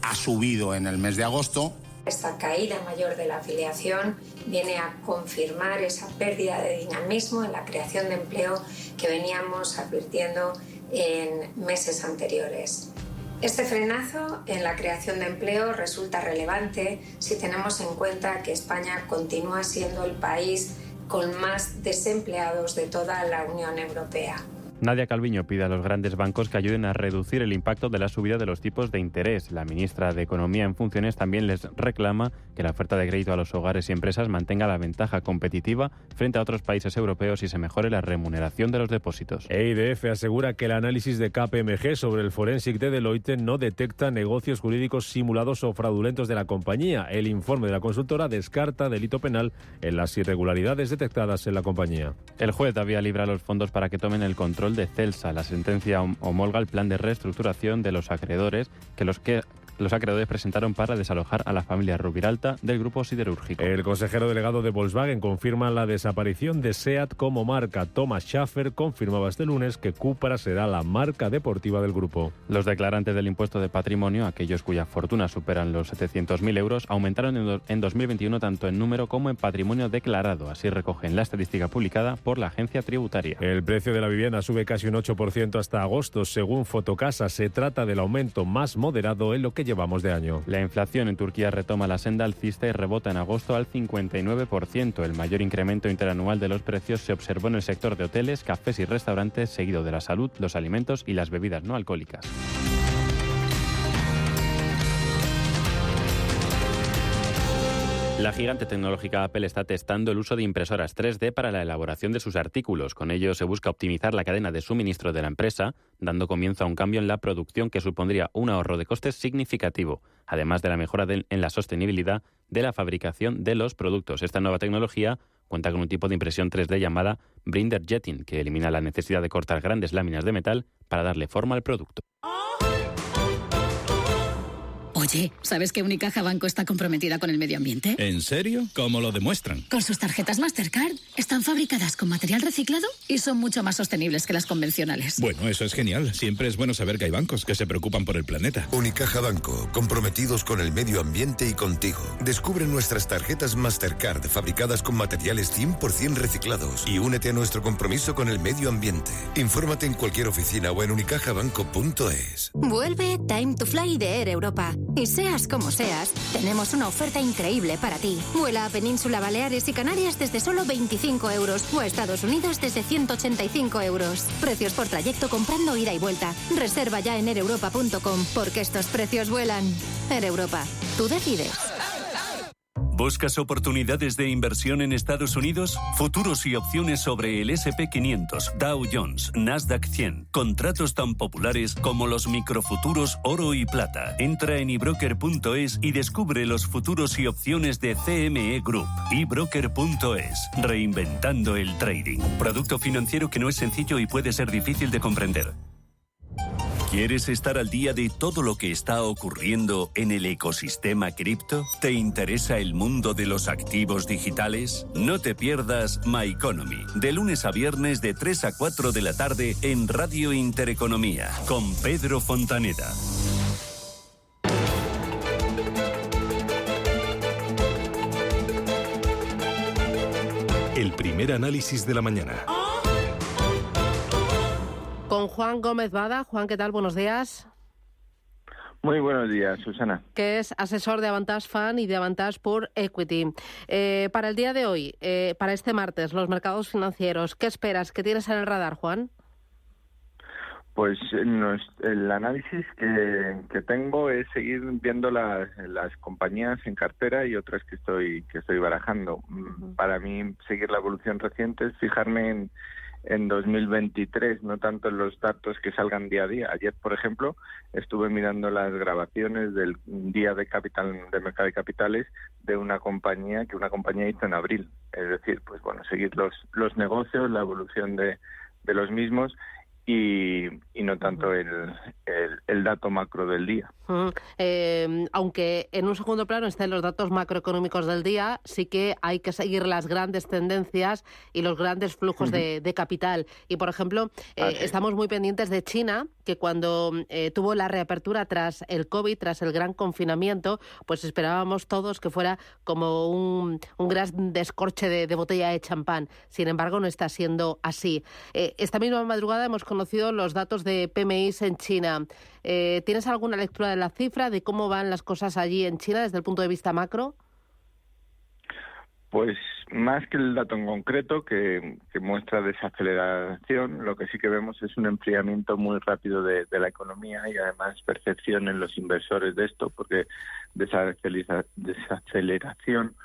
R: ha subido en el mes de agosto.
S: Esta caída mayor de la afiliación viene a confirmar esa pérdida de dinamismo en la creación de empleo que veníamos advirtiendo en meses anteriores. Este frenazo en la creación de empleo resulta relevante si tenemos en cuenta que España continúa siendo el país con más desempleados de toda la Unión Europea.
I: Nadia Calviño pide a los grandes bancos que ayuden a reducir el impacto de la subida de los tipos de interés. La ministra de Economía en funciones también les reclama que la oferta de crédito a los hogares y empresas mantenga la ventaja competitiva frente a otros países europeos y se mejore la remuneración de los depósitos.
D: EIDF asegura que el análisis de KPMG sobre el Forensic de Deloitte no detecta negocios jurídicos simulados o fraudulentos de la compañía. El informe de la consultora descarta delito penal en las irregularidades detectadas en la compañía.
I: El juez había librado los fondos para que tomen el control de Celsa. La sentencia homologa el plan de reestructuración de los acreedores que los acreedores presentaron para desalojar a la familia Rubiralta del grupo siderúrgico.
D: El consejero delegado de Volkswagen confirma la desaparición de SEAT como marca. Thomas Schaffer confirmaba este lunes que Cupra será la marca deportiva del grupo.
I: Los declarantes del impuesto de patrimonio, aquellos cuya fortuna superan los 700.000 euros, aumentaron en 2021 tanto en número como en patrimonio declarado. Así recogen la estadística publicada por la agencia tributaria.
D: El precio de la vivienda sube casi un 8% hasta agosto. Según Fotocasa, se trata del aumento más moderado en lo que llevamos de año.
I: La inflación en Turquía retoma la senda alcista y rebota en agosto al 59%. El mayor incremento interanual de los precios se observó en el sector de hoteles, cafés y restaurantes, seguido de la salud, los alimentos y las bebidas no alcohólicas. La gigante tecnológica Apple está testando el uso de impresoras 3D para la elaboración de sus artículos. Con ello se busca optimizar la cadena de suministro de la empresa, dando comienzo a un cambio en la producción que supondría un ahorro de costes significativo, además de la mejora en la sostenibilidad de la fabricación de los productos. Esta nueva tecnología cuenta con un tipo de impresión 3D llamada Binder Jetting, que elimina la necesidad de cortar grandes láminas de metal para darle forma al producto.
T: Oye, ¿sabes que Unicaja Banco está comprometida con el medio ambiente?
U: ¿En serio? ¿Cómo lo demuestran?
T: Con sus tarjetas Mastercard. Están fabricadas con material reciclado y son mucho más sostenibles que las convencionales.
U: Bueno, eso es genial. Siempre es bueno saber que hay bancos que se preocupan por el planeta.
V: Unicaja Banco, comprometidos con el medio ambiente y contigo. Descubre nuestras tarjetas Mastercard fabricadas con materiales 100% reciclados y únete a nuestro compromiso con el medio ambiente. Infórmate en cualquier oficina o en unicajabanco.es.
W: Vuelve Time to Fly de Air Europa. Y seas como seas, tenemos una oferta increíble para ti. Vuela a Península Baleares y Canarias desde solo 25 euros o a Estados Unidos desde 185 euros. Precios por trayecto comprando ida y vuelta. Reserva ya en aereuropa.com porque estos precios vuelan. Air Europa, tú decides.
H: ¿Buscas oportunidades de inversión en Estados Unidos? Futuros y opciones sobre el S&P 500, Dow Jones, Nasdaq 100. Contratos tan populares como los microfuturos oro y plata. Entra en ebroker.es y descubre los futuros y opciones de CME Group. ebroker.es. Reinventando el trading. Producto financiero que no es sencillo y puede ser difícil de comprender. ¿Quieres estar al día de todo lo que está ocurriendo en el ecosistema cripto? ¿Te interesa el mundo de los activos digitales? No te pierdas My Economy, de lunes a viernes de 3 a 4 de la tarde en Radio Intereconomía, con Pedro Fontaneda.
Q: El primer análisis de la mañana.
A: Con Juan Gómez Bada. Juan, ¿qué tal? Buenos días.
E: Muy buenos días, Susana.
A: Que es asesor de Avantage Fund y de Avantage Pure Equity. Para el día de hoy, para este martes, los mercados financieros, ¿qué esperas? ¿Qué tienes en el radar, Juan?
E: Pues el análisis que tengo es seguir viendo las compañías en cartera y otras que estoy barajando. Para mí, seguir la evolución reciente es fijarme en 2023, no tanto en los datos que salgan día a día. Ayer, por ejemplo, estuve mirando las grabaciones del día de mercado de capitales de una compañía que una compañía hizo en abril. Es decir, pues bueno, seguir los negocios, la evolución de los mismos y no tanto el dato macro del día.
A: Aunque en un segundo plano estén los datos macroeconómicos del día, sí que hay que seguir las grandes tendencias y los grandes flujos de capital. Y, por ejemplo, estamos muy pendientes de China, que cuando tuvo la reapertura tras el COVID, tras el gran confinamiento, pues esperábamos todos que fuera como un gran descorche de botella de champán. Sin embargo, no está siendo así. Esta misma madrugada hemos conocido los datos de PMIs en China. ¿Tienes alguna lectura de la cifra, de cómo van las cosas allí en China desde el punto de vista macro?
E: Pues más que el dato en concreto que muestra desaceleración, lo que sí que vemos es un enfriamiento muy rápido de la economía y además percepción en los inversores de esto, porque desaceleración,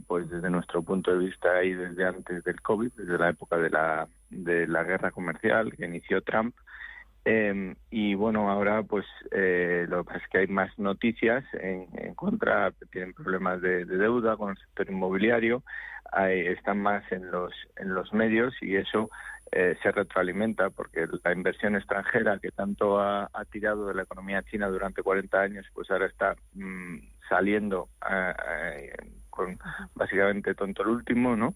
E: pues desde nuestro punto de vista y desde antes del COVID, desde la época de la guerra comercial que inició Trump. Y bueno, ahora pues lo que pasa es que hay más noticias en contra, tienen problemas de deuda con el sector inmobiliario, están más en los medios y eso se retroalimenta porque la inversión extranjera que tanto ha tirado de la economía china durante 40 años, pues ahora está saliendo con básicamente tonto el último, ¿no?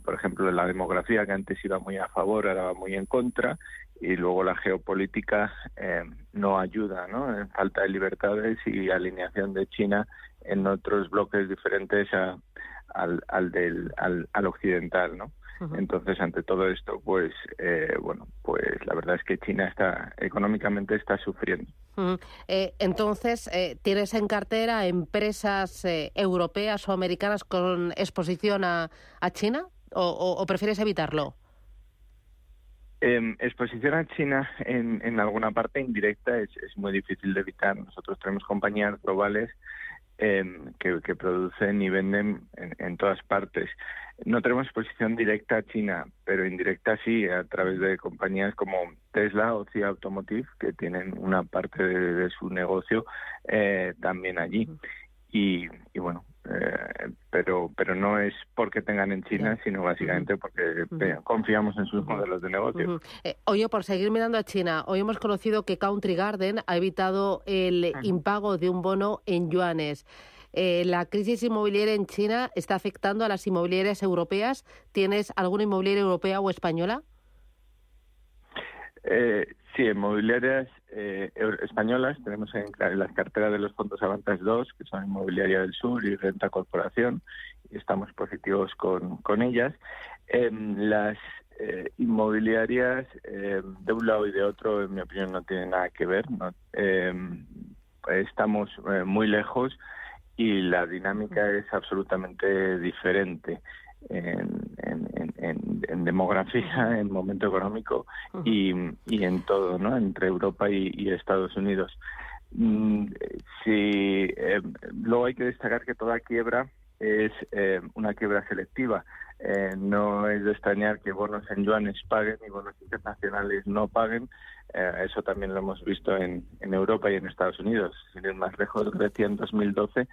E: Por ejemplo, la demografía, que antes iba muy a favor, ahora va muy en contra, y luego la geopolítica no ayuda, ¿no? Falta de libertades y alineación de China en otros bloques diferentes al occidental, ¿no? Entonces, ante todo esto, pues pues la verdad es que China económicamente está sufriendo.
A: Entonces, ¿tienes en cartera empresas europeas o americanas con exposición a China o prefieres evitarlo?
E: Exposición a China en alguna parte indirecta es muy difícil de evitar. Nosotros tenemos compañías globales que producen y venden en todas partes. No tenemos exposición directa a China, pero indirecta sí, a través de compañías como Tesla o CIA Automotive, que tienen una parte de su negocio también allí. Y bueno, pero no es porque tengan en China, sino básicamente porque confiamos en sus modelos de negocio.
A: Oye, por seguir mirando a China, hoy hemos conocido que Country Garden ha evitado el impago de un bono en yuanes. ¿La crisis inmobiliaria en China está afectando a las inmobiliarias europeas? ¿Tienes alguna inmobiliaria europea o española?
E: Sí, inmobiliarias españolas tenemos en las carteras de los fondos Avantage 2, que son Inmobiliaria del Sur y Renta Corporación, y estamos positivos con ellas. Las inmobiliarias de un lado y de otro, en mi opinión, no tienen nada que ver, ¿no? Estamos muy lejos y la dinámica es absolutamente diferente en demografía, en momento económico y en todo, ¿no? Entre Europa y Estados Unidos. Luego hay que destacar que toda quiebra es una quiebra selectiva. No es de extrañar que bonos en yuanes paguen y bonos internacionales no paguen. Eso también lo hemos visto en Europa y en Estados Unidos. Sin ir más lejos, Grecia en 2012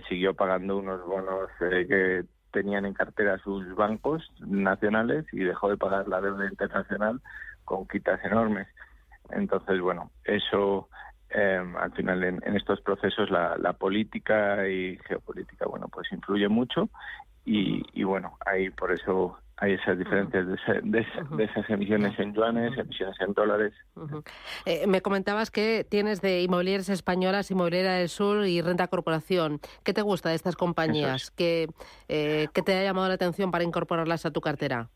E: siguió pagando unos bonos que tenían en cartera sus bancos nacionales y dejó de pagar la deuda internacional con quitas enormes. Entonces, bueno, eso al final en estos procesos la política y geopolítica, bueno, pues influye mucho y bueno, ahí por eso hay esas diferencias de esas emisiones en yuanes, emisiones en dólares.
A: Me comentabas que tienes de Inmobiliarias Españolas, Inmobiliaria del Sur y Renta Corporación. ¿Qué te gusta de estas compañías? ¿Qué te ha llamado la atención para incorporarlas a tu cartera?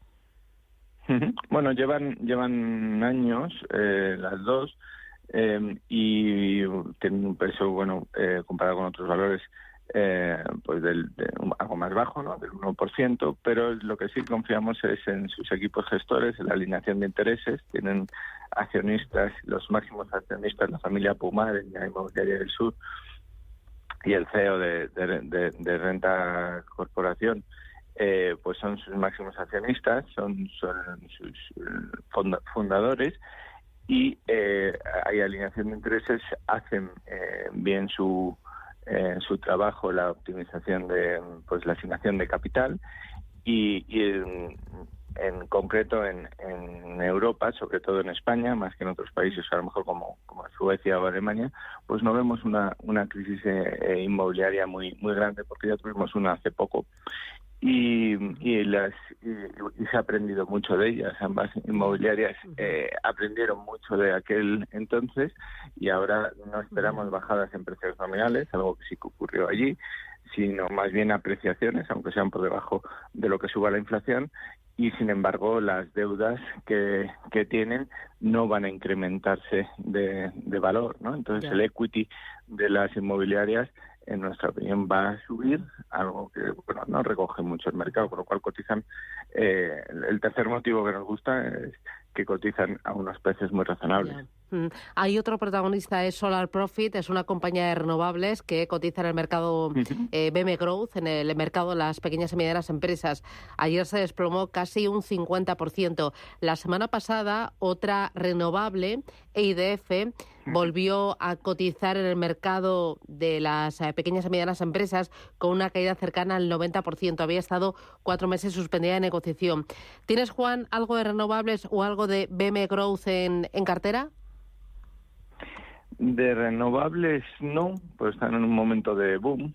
E: Bueno, llevan años las dos y tienen un peso, bueno, comparado con otros valores, pues algo más bajo, ¿no? Del 1%, pero lo que sí confiamos es en sus equipos gestores, en la alineación de intereses. Tienen accionistas, los máximos accionistas, la familia Pumar en la Inmobiliaria del Sur y el CEO de Renta Corporación, pues son sus máximos accionistas, son sus fundadores y hay alineación de intereses, hacen bien su trabajo, la optimización de la asignación de capital y en concreto en Europa, sobre todo en España, más que en otros países, a lo mejor como Suecia o Alemania, pues no vemos una crisis inmobiliaria muy grande, porque ya tuvimos una hace poco y se ha aprendido mucho de ellas. Ambas inmobiliarias aprendieron mucho de aquel entonces y ahora no esperamos bajadas en precios nominales, algo que sí que ocurrió allí, sino más bien apreciaciones, aunque sean por debajo de lo que suba la inflación, y sin embargo las deudas que tienen no van a incrementarse de valor, ¿no? Entonces el equity de las inmobiliarias, en nuestra opinión, va a subir, algo que no recoge mucho el mercado, con lo cual cotizan. El tercer motivo que nos gusta es que cotizan a unos precios muy razonables.
A: Hay otro protagonista, es Solar Profit, es una compañía de renovables que cotiza en el mercado BM Growth, en el mercado de las pequeñas y medianas empresas. Ayer se desplomó casi un 50%. La semana pasada, otra renovable, EIDF, volvió a cotizar en el mercado de las pequeñas y medianas empresas con una caída cercana al 90%. Había estado 4 meses suspendida de negociación. ¿Tienes, Juan, algo de renovables o algo de BM Growth en cartera?
E: De renovables no, pues están en un momento de boom,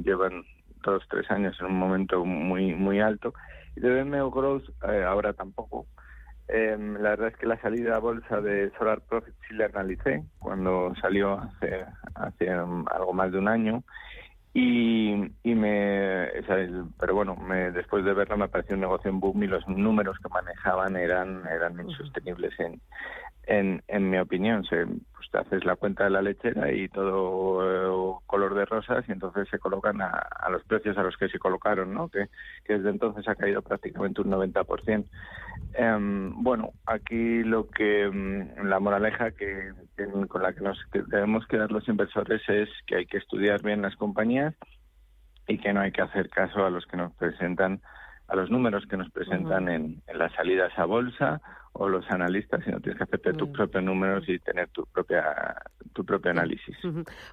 E: llevan 2-3 años en un momento muy alto. Y de BM Growth ahora tampoco. La verdad es que la salida a bolsa de Solar Profit sí la analicé cuando salió hace algo más de un año pero bueno, después de verlo me pareció un negocio en boom y los números que manejaban eran insostenibles en mi opinión. Te haces la cuenta de la lechera y todo color de rosas y entonces se colocan a los precios a los que se colocaron, ¿no? Que desde entonces ha caído prácticamente un 90%. Bueno, aquí la moraleja con la que debemos quedar los inversores es que hay que estudiar bien las compañías y que no hay que hacer caso a los que nos presentan, a los números que nos presentan en las salidas a bolsa o los analistas, sino tienes que hacerte tus propios números y tener tu propio análisis.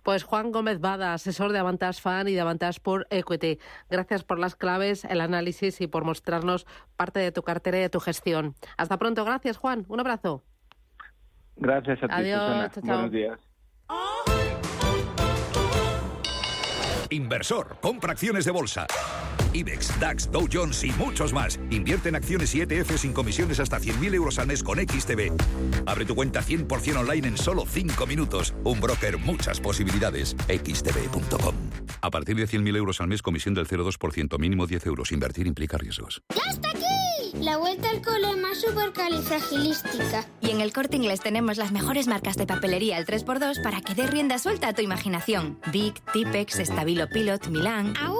A: Pues Juan Gómez Bada, asesor de Avantage Fund y de Avantage por Equity. Gracias por las claves, el análisis y por mostrarnos parte de tu cartera y de tu gestión. Hasta pronto. Gracias, Juan. Un abrazo.
E: Gracias a ti,
A: Susana. Chao.
E: Buenos días.
C: Inversor, compra acciones de bolsa. IBEX, DAX, Dow Jones y muchos más. Invierte en acciones y ETF sin comisiones hasta 100.000 euros al mes con XTB. Abre tu cuenta 100% online en solo 5 minutos. Un broker, muchas posibilidades. XTB.com.
U: A partir de 100.000 euros al mes, comisión del 0,2%, mínimo 10 euros. Invertir implica riesgos.
O: ¡Ya está aquí! La vuelta al cole más supercalifragilística.
P: Y en el Corte Inglés tenemos las mejores marcas de papelería al 3x2 para que dé rienda suelta a tu imaginación. Bic, Tipex, Stabilo Pilot, Milán.
O: ¡Au!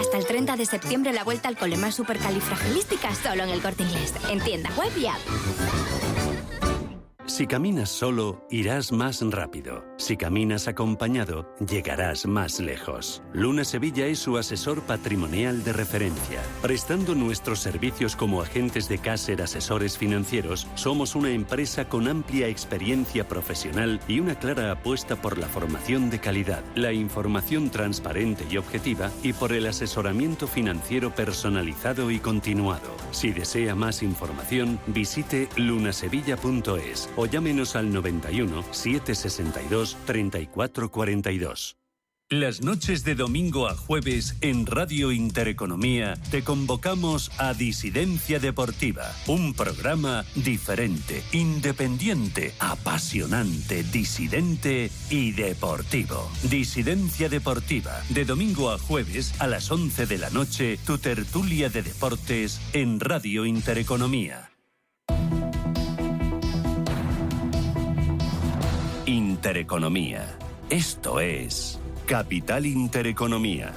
P: Hasta el 30 de septiembre la vuelta al cole más supercalifragilística solo en el Corte Inglés. En tienda web y app.
H: Si caminas solo, irás más rápido. Si caminas acompañado, llegarás más lejos. Luna Sevilla es su asesor patrimonial de referencia. Prestando nuestros servicios como agentes de Caser Asesores Financieros, somos una empresa con amplia experiencia profesional y una clara apuesta por la formación de calidad, la información transparente y objetiva y por el asesoramiento financiero personalizado y continuado. Si desea más información, visite lunasevilla.es o o llámenos al 91 762 3442. Las noches de domingo a jueves en Radio Intereconomía te convocamos a Disidencia Deportiva, un programa diferente, independiente, apasionante, disidente y deportivo. Disidencia Deportiva, de domingo a jueves a las 11 de la noche, tu tertulia de deportes en Radio Intereconomía. Intereconomía. Esto es Capital Intereconomía.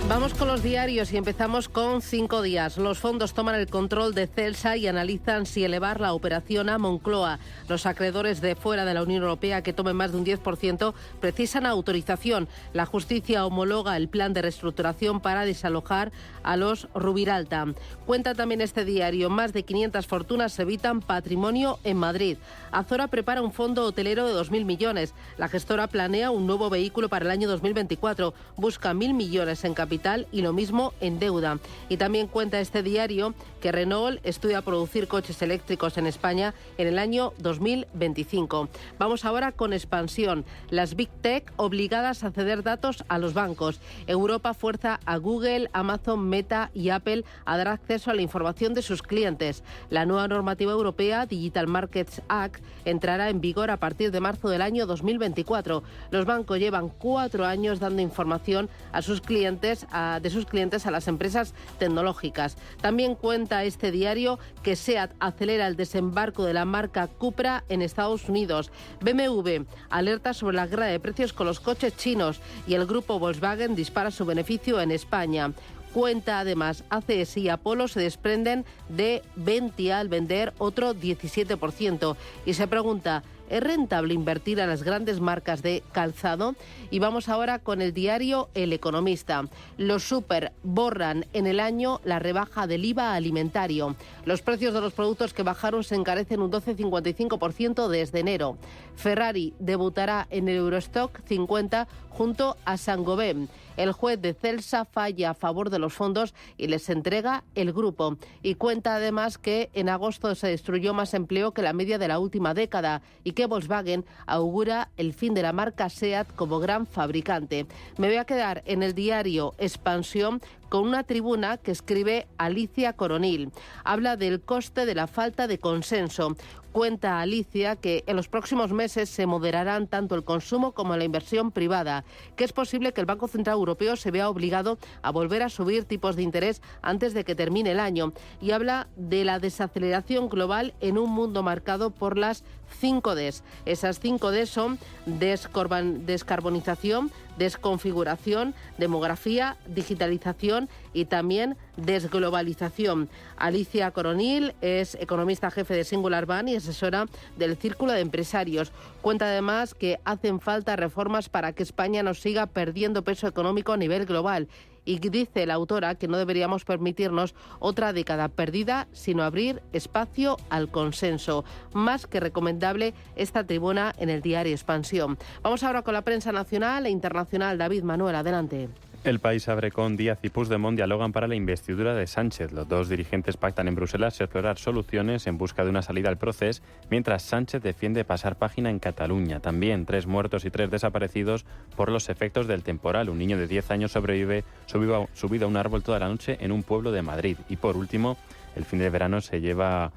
A: Vamos con los diarios y empezamos con 5 días. Los fondos toman el control de Celsa y analizan si elevar la operación a Moncloa. Los acreedores de fuera de la Unión Europea que tomen más de un 10% precisan autorización. La justicia homologa el plan de reestructuración para desalojar a los Rubiralta. Cuenta también este diario, más de 500 fortunas evitan patrimonio en Madrid. Azora prepara un fondo hotelero de 2.000 millones. La gestora planea un nuevo vehículo para el año 2024. Busca 1.000 millones en capital y lo mismo en deuda. Y también cuenta este diario que Renault estudia producir coches eléctricos en España en el año 2025. Vamos ahora con expansión. Las Big Tech obligadas a ceder datos a los bancos. Europa fuerza a Google, Amazon, Meta y Apple a dar acceso a la información de sus clientes. La nueva normativa europea, Digital Markets Act, entrará en vigor a partir de marzo del año 2024. Los bancos llevan 4 años dando información a sus clientes, de sus clientes a las empresas tecnológicas. También cuenta este diario que SEAT acelera el desembarco de la marca Cupra en Estados Unidos. BMW alerta sobre la guerra de precios con los coches chinos y el grupo Volkswagen dispara su beneficio en España. Cuenta además, ACS y Apollo se desprenden de Ventia al vender otro 17%. Y se pregunta, ¿es rentable invertir a las grandes marcas de calzado? Y vamos ahora con el diario El Economista. Los súper borran en el año la rebaja del IVA alimentario. Los precios de los productos que bajaron se encarecen un 12,55% desde enero. Ferrari debutará en el Eurostock 50 junto a Saint-Gobain. El juez de Celsa falla a favor de los fondos y les entrega el grupo. Y cuenta además que en agosto se destruyó más empleo que la media de la última década y que Volkswagen augura el fin de la marca SEAT como gran fabricante. Me voy a quedar en el diario Expansión con una tribuna que escribe Alicia Coronil. Habla del coste de la falta de consenso. Cuenta Alicia que en los próximos meses se moderarán tanto el consumo como la inversión privada, que es posible que el Banco Central Europeo se vea obligado a volver a subir tipos de interés antes de que termine el año. Y habla de la desaceleración global en un mundo marcado por las 5 Ds. Esas 5 Ds son descarbonización, desconfiguración, demografía, digitalización y también desglobalización. Alicia Coronil es economista jefe de Singular Bank y asesora del Círculo de Empresarios. Cuenta además que hacen falta reformas para que España no siga perdiendo peso económico a nivel global. Y dice la autora que no deberíamos permitirnos otra década perdida, sino abrir espacio al consenso. Más que recomendable esta tribuna en el diario Expansión. Vamos ahora con la prensa nacional e internacional. David Manuel, adelante.
I: El País abre con Díaz y Puigdemont dialogan para la investidura de Sánchez. Los dos dirigentes pactan en Bruselas explorar soluciones en busca de una salida al proceso, mientras Sánchez defiende pasar página en Cataluña. También 3 muertos y 3 desaparecidos por los efectos del temporal. Un niño de 10 años sobrevive subido a un árbol toda la noche en un pueblo de Madrid. Y por último, el fin de verano se lleva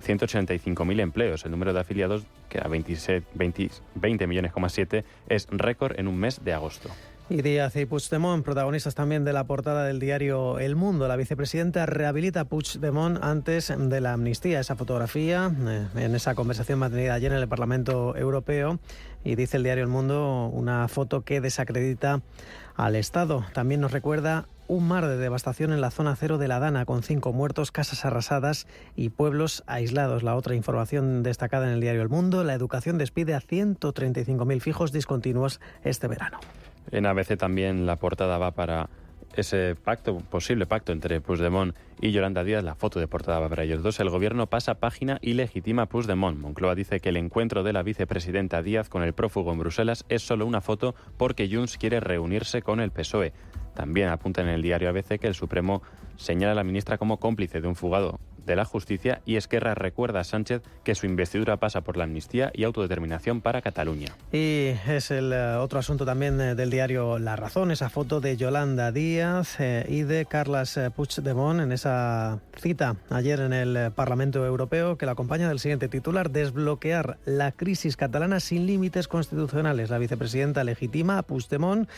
I: 185.000 empleos. El número de afiliados, que a 20,7 millones, es récord en un mes de agosto.
K: Y Díaz y Puigdemont, protagonistas también de la portada del diario El Mundo. La vicepresidenta rehabilita a Puigdemont antes de la amnistía. Esa fotografía en esa conversación mantenida ayer en el Parlamento Europeo. Y dice el diario El Mundo, una foto que desacredita al Estado. También nos recuerda un mar de devastación en la zona cero de La Dana, con 5 muertos, casas arrasadas y pueblos aislados. La otra información destacada en el diario El Mundo, la educación despide a 135.000 fijos discontinuos este verano.
I: En ABC también la portada va para ese posible pacto entre Puigdemont y Yolanda Díaz. La foto de portada va para ellos dos. El gobierno pasa página y legitima a Puigdemont. Moncloa dice que el encuentro de la vicepresidenta Díaz con el prófugo en Bruselas es solo una foto porque Junts quiere reunirse con el PSOE. También apunta en el diario ABC que el Supremo señala a la ministra como cómplice de un fugado de la Justicia, y Esquerra recuerda a Sánchez que su investidura pasa por la amnistía y autodeterminación para Cataluña.
K: Y es el otro asunto también del diario La Razón, esa foto de Yolanda Díaz y de Carles Puigdemont en esa cita ayer en el Parlamento Europeo, que la acompaña del siguiente titular: desbloquear la crisis catalana sin límites constitucionales. La vicepresidenta legitima a Puigdemont,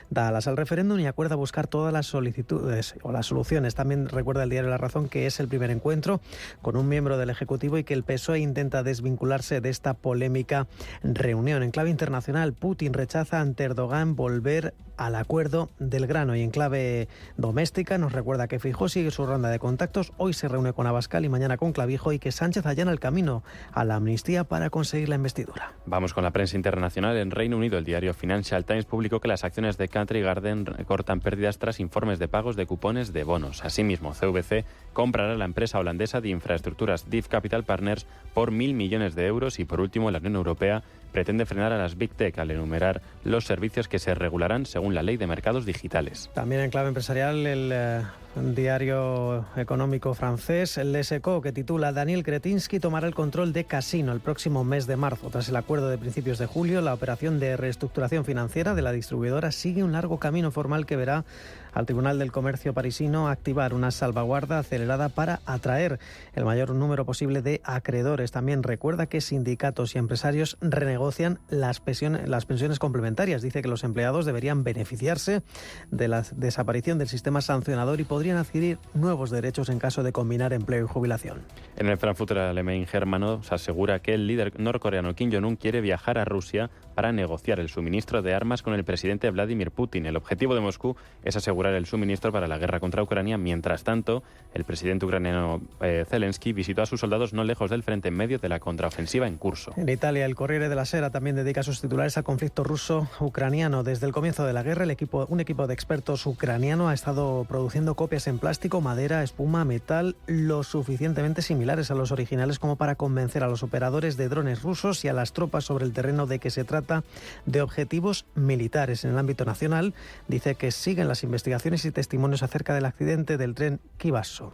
K: da alas al referéndum y acuerda buscar todas las solicitudes o las soluciones. También recuerda el diario La Razón que es el primer encuentro con un miembro del Ejecutivo y que el PSOE intenta desvincularse de esta polémica reunión. En clave internacional, Putin rechaza ante Erdogan volver al acuerdo del grano, y en clave doméstica nos recuerda que Feijóo sigue su ronda de contactos, hoy se reúne con Abascal y mañana con Clavijo, y que Sánchez allana el camino a la amnistía para conseguir la investidura.
I: Vamos con la prensa internacional. En Reino Unido, el diario Financial Times publicó que las acciones de Country Garden recortan pérdidas tras informes de pagos de cupones de bonos. Asimismo, CVC comprará la empresa holandesa de infraestructuras DIF Capital Partners por 1.000 millones de euros, y por último, la Unión Europea pretende frenar a las Big Tech al enumerar los servicios que se regularán según la Ley de Mercados Digitales.
K: También en clave empresarial, el diario económico francés Les Echos, que titula: Daniel Kretinsky tomará el control de Casino el próximo mes de marzo. Tras el acuerdo de principios de julio, la operación de reestructuración financiera de la distribuidora sigue un largo camino formal que verá al Tribunal del Comercio parisino activar una salvaguarda acelerada para atraer el mayor número posible de acreedores. También recuerda que sindicatos y empresarios renegocian las pensiones complementarias. Dice que los empleados deberían beneficiarse de la desaparición del sistema sancionador y podrían adquirir nuevos derechos en caso de combinar empleo y jubilación.
I: En el Frankfurter Allgemeine Germano se asegura que el líder norcoreano Kim Jong-un quiere viajar a Rusia para negociar el suministro de armas con el presidente Vladimir Putin. El objetivo de Moscú es asegurar el suministro para la guerra contra Ucrania. Mientras tanto, el presidente ucraniano Zelensky visitó a sus soldados no lejos del frente en medio de la contraofensiva en curso.
K: En Italia, el Corriere della Sera también dedica sus titulares al conflicto ruso-ucraniano. Desde el comienzo de la guerra, un equipo de expertos ucraniano ha estado produciendo copias en plástico, madera, espuma, metal, lo suficientemente similares a los originales como para convencer a los operadores de drones rusos y a las tropas sobre el terreno de que se trata de objetivos militares. En el ámbito nacional, dice que siguen las investigaciones y testimonios acerca del accidente del tren Kibasso.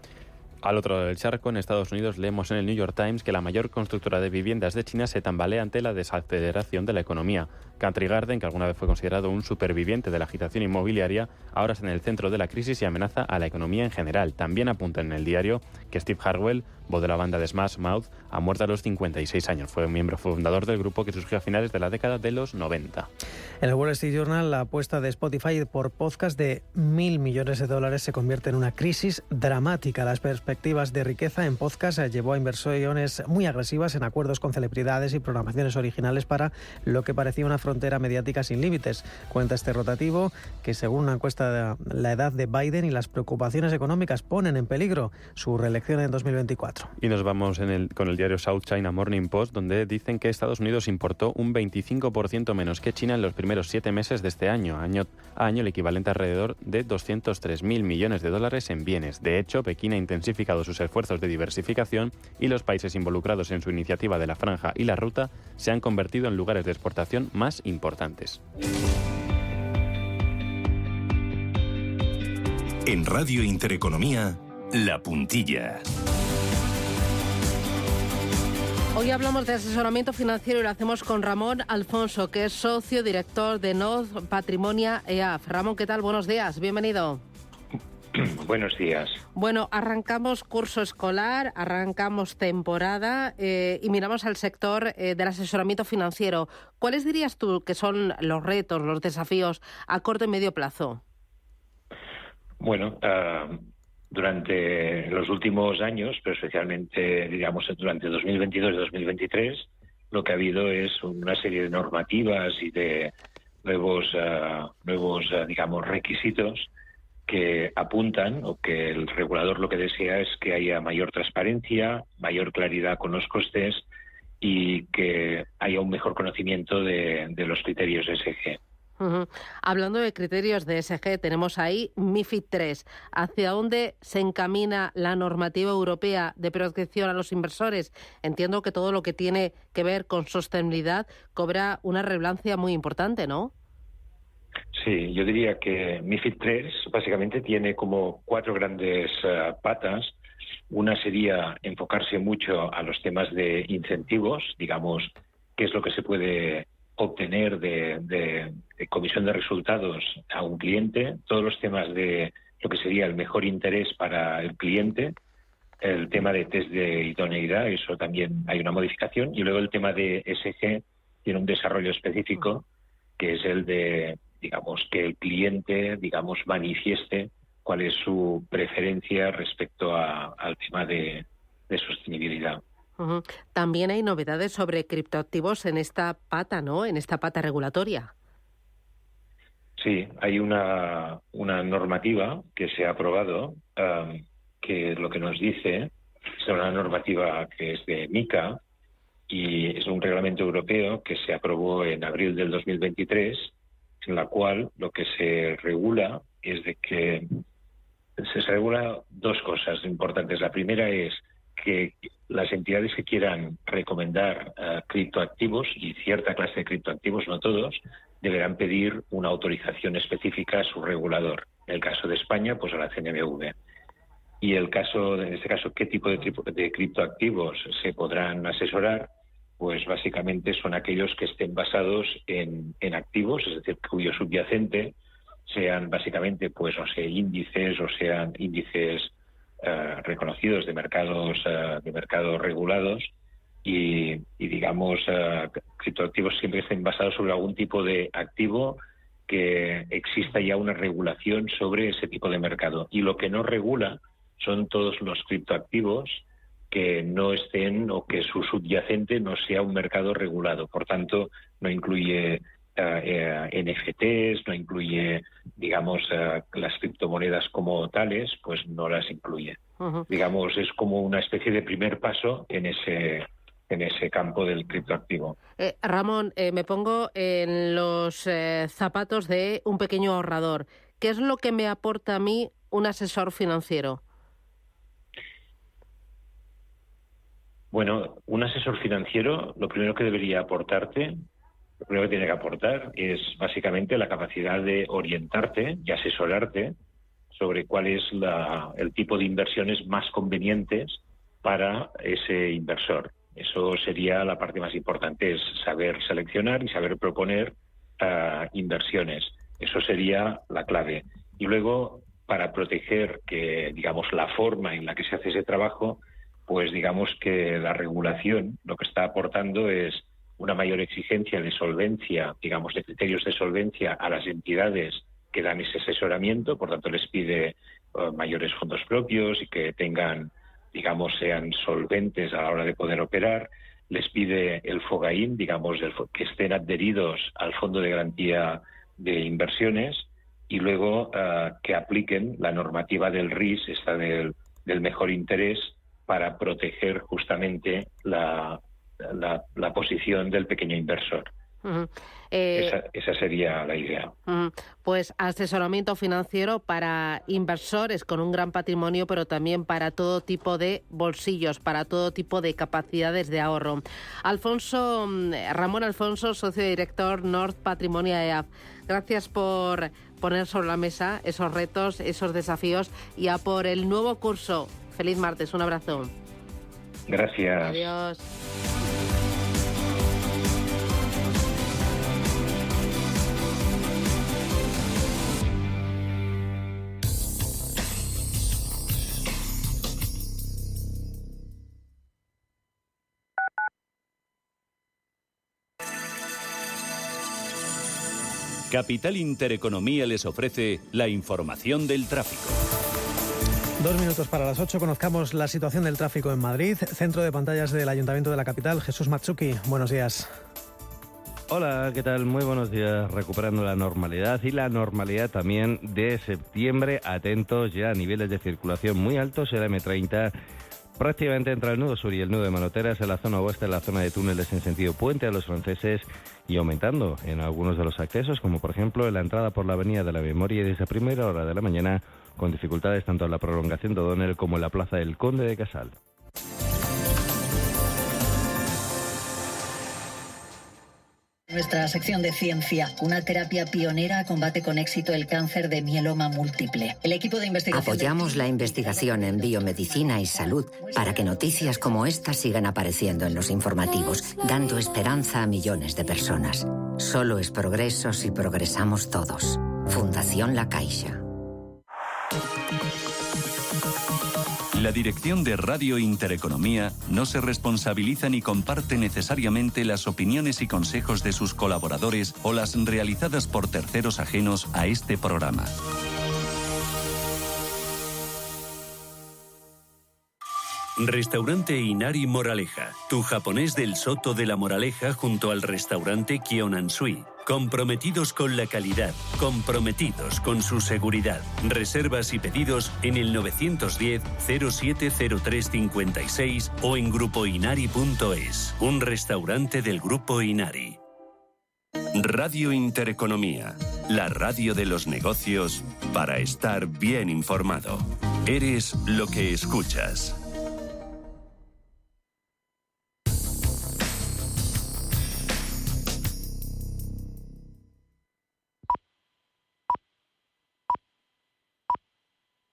I: Al otro lado del charco, en Estados Unidos, leemos en el New York Times que la mayor constructora de viviendas de China se tambalea ante la desaceleración de la economía. Country Garden, que alguna vez fue considerado un superviviente de la agitación inmobiliaria, ahora está en el centro de la crisis y amenaza a la economía en general. También apunta en el diario que Steve Harwell, voz de la banda de Smash Mouth, ha muerto a los 56 años. Fue un miembro fundador del grupo que surgió a finales de la década de los 90.
K: En el Wall Street Journal, la apuesta de Spotify por podcast de $1.000 millones se convierte en una crisis dramática. Las perspectivas de riqueza en podcast llevó a inversiones muy agresivas en acuerdos con celebridades y programaciones originales para lo que parecía una frontera mediática sin límites. Cuenta este rotativo que, según una encuesta, la edad de Biden y las preocupaciones económicas ponen en peligro su reelección en 2024.
I: Y nos vamos con el diario South China Morning Post, donde dicen que Estados Unidos importó un 25% menos que China en los primeros 7 meses de este año. Año a año, el equivalente a alrededor de $203.000 millones en bienes. De hecho, Pekín ha intensificado sus esfuerzos de diversificación y los países involucrados en su iniciativa de la Franja y la Ruta se han convertido en lugares de exportación más importantes.
Q: En Radio Intereconomía, La Puntilla.
A: Hoy hablamos de asesoramiento financiero y lo hacemos con Ramón Alfonso, que es socio director de Nod Patrimonia EAF. Ramón, ¿qué tal? Buenos días, bienvenido.
F: Buenos días.
A: Bueno, arrancamos curso escolar, arrancamos temporada y miramos al sector del asesoramiento financiero. ¿Cuáles dirías tú que son los retos, los desafíos a corto y medio plazo?
F: Bueno, durante los últimos años, pero especialmente, digamos, durante 2022 y 2023, lo que ha habido es una serie de normativas y de nuevos digamos, requisitos que apuntan, o que el regulador lo que desea es que haya mayor transparencia, mayor claridad con los costes y que haya un mejor conocimiento de los criterios ESG.
A: Uh-huh. Hablando de criterios de ESG, tenemos ahí MiFID III. ¿Hacia dónde se encamina la normativa europea de protección a los inversores? Entiendo que todo lo que tiene que ver con sostenibilidad cobra una relevancia muy importante, ¿no?
F: Sí, yo diría que MiFID III básicamente tiene como 4 grandes patas. Una sería enfocarse mucho a los temas de incentivos, digamos, qué es lo que se puede obtener de comisión de resultados a un cliente, todos los temas de lo que sería el mejor interés para el cliente, el tema de test de idoneidad, eso también hay una modificación, y luego el tema de ESG tiene un desarrollo específico que es el de, digamos, que el cliente, digamos, manifieste cuál es su preferencia respecto al tema de sostenibilidad.
A: Uh-huh. También hay novedades sobre criptoactivos en esta pata, ¿no? En esta pata regulatoria.
F: Sí, hay una normativa que se ha aprobado que lo que nos dice es una normativa que es de MiCA y es un reglamento europeo que se aprobó en abril del 2023, en la cual lo que se regula es de que se regula 2 cosas importantes. La primera es que las entidades que quieran recomendar criptoactivos y cierta clase de criptoactivos, no todos, deberán pedir una autorización específica a su regulador. En el caso de España, pues a la CNMV. Y en este caso, ¿qué tipo de criptoactivos se podrán asesorar? Pues básicamente son aquellos que estén basados en activos, es decir, cuyo subyacente sean básicamente, pues, o sea, índices o sean índices reconocidos de mercados regulados y digamos, criptoactivos siempre estén basados sobre algún tipo de activo que exista ya una regulación sobre ese tipo de mercado. Y lo que no regula son todos los criptoactivos que no estén o que su subyacente no sea un mercado regulado. Por tanto, no incluye NFTs, no incluye, digamos, las criptomonedas como tales, pues no las incluye. Uh-huh. Digamos, es como una especie de primer paso en ese campo del criptoactivo.
A: Ramón, me pongo en los zapatos de un pequeño ahorrador. ¿Qué es lo que me aporta a mí un asesor financiero?
F: Bueno, un asesor financiero, lo primero que debería aportarte, lo primero que tiene que aportar es básicamente la capacidad de orientarte y asesorarte sobre cuál es el tipo de inversiones más convenientes para ese inversor. Eso sería la parte más importante, es saber seleccionar y saber proponer inversiones. Eso sería la clave. Y luego, para proteger que, digamos, la forma en la que se hace ese trabajo, pues digamos que la regulación lo que está aportando es una mayor exigencia de solvencia, digamos, de criterios de solvencia a las entidades que dan ese asesoramiento, por tanto les pide mayores fondos propios y que tengan, digamos, sean solventes a la hora de poder operar, les pide el FOGAIN, digamos, que estén adheridos al Fondo de Garantía de Inversiones y luego que apliquen la normativa del RIS, esta del mejor interés, para proteger justamente la posición del pequeño inversor. Uh-huh. Esa sería la idea.
A: Uh-huh. Pues asesoramiento financiero para inversores con un gran patrimonio, pero también para todo tipo de bolsillos, para todo tipo de capacidades de ahorro. Ramón Alfonso, socio director North Patrimonio EAF. Gracias por poner sobre la mesa esos retos, esos desafíos y a por el nuevo curso. Feliz martes, un abrazo.
F: Gracias.
A: Adiós.
H: Capital Intereconomía les ofrece la información del tráfico.
K: 2 minutos para las 8. Conozcamos la situación del tráfico en Madrid. Centro de pantallas del Ayuntamiento de la capital. Jesús Matsuki, buenos días.
G: Hola, ¿qué tal? Muy buenos días. Recuperando la normalidad y la normalidad también de septiembre. Atentos ya a niveles de circulación muy altos en la M30. Prácticamente entre el nudo sur y el nudo de Manoteras, en la zona oeste, en la zona de túneles en sentido puente a los franceses y aumentando en algunos de los accesos, como por ejemplo en la entrada por la Avenida de la Memoria y desde primera hora de la mañana, con dificultades tanto en la prolongación de O'Donnell como en la Plaza del Conde de Casal.
J: Nuestra sección de ciencia, una terapia pionera combate con éxito el cáncer de mieloma múltiple. El equipo de investigación...
L: Apoyamos la investigación en biomedicina y salud para que noticias como esta sigan apareciendo en los informativos, dando esperanza a millones de personas. Solo es progreso si progresamos todos. Fundación La Caixa.
H: La dirección de Radio Intereconomía no se responsabiliza ni comparte necesariamente las opiniones y consejos de sus colaboradores o las realizadas por terceros ajenos a este programa. Restaurante Inari Moraleja, tu japonés del Soto de la Moraleja junto al restaurante Kyonansui. Comprometidos con la calidad, comprometidos con su seguridad. Reservas y pedidos en el 910-070356 o en grupoinari.es. Un restaurante del Grupo Inari. Radio Intereconomía, la radio de los negocios para estar bien informado. Eres lo que escuchas.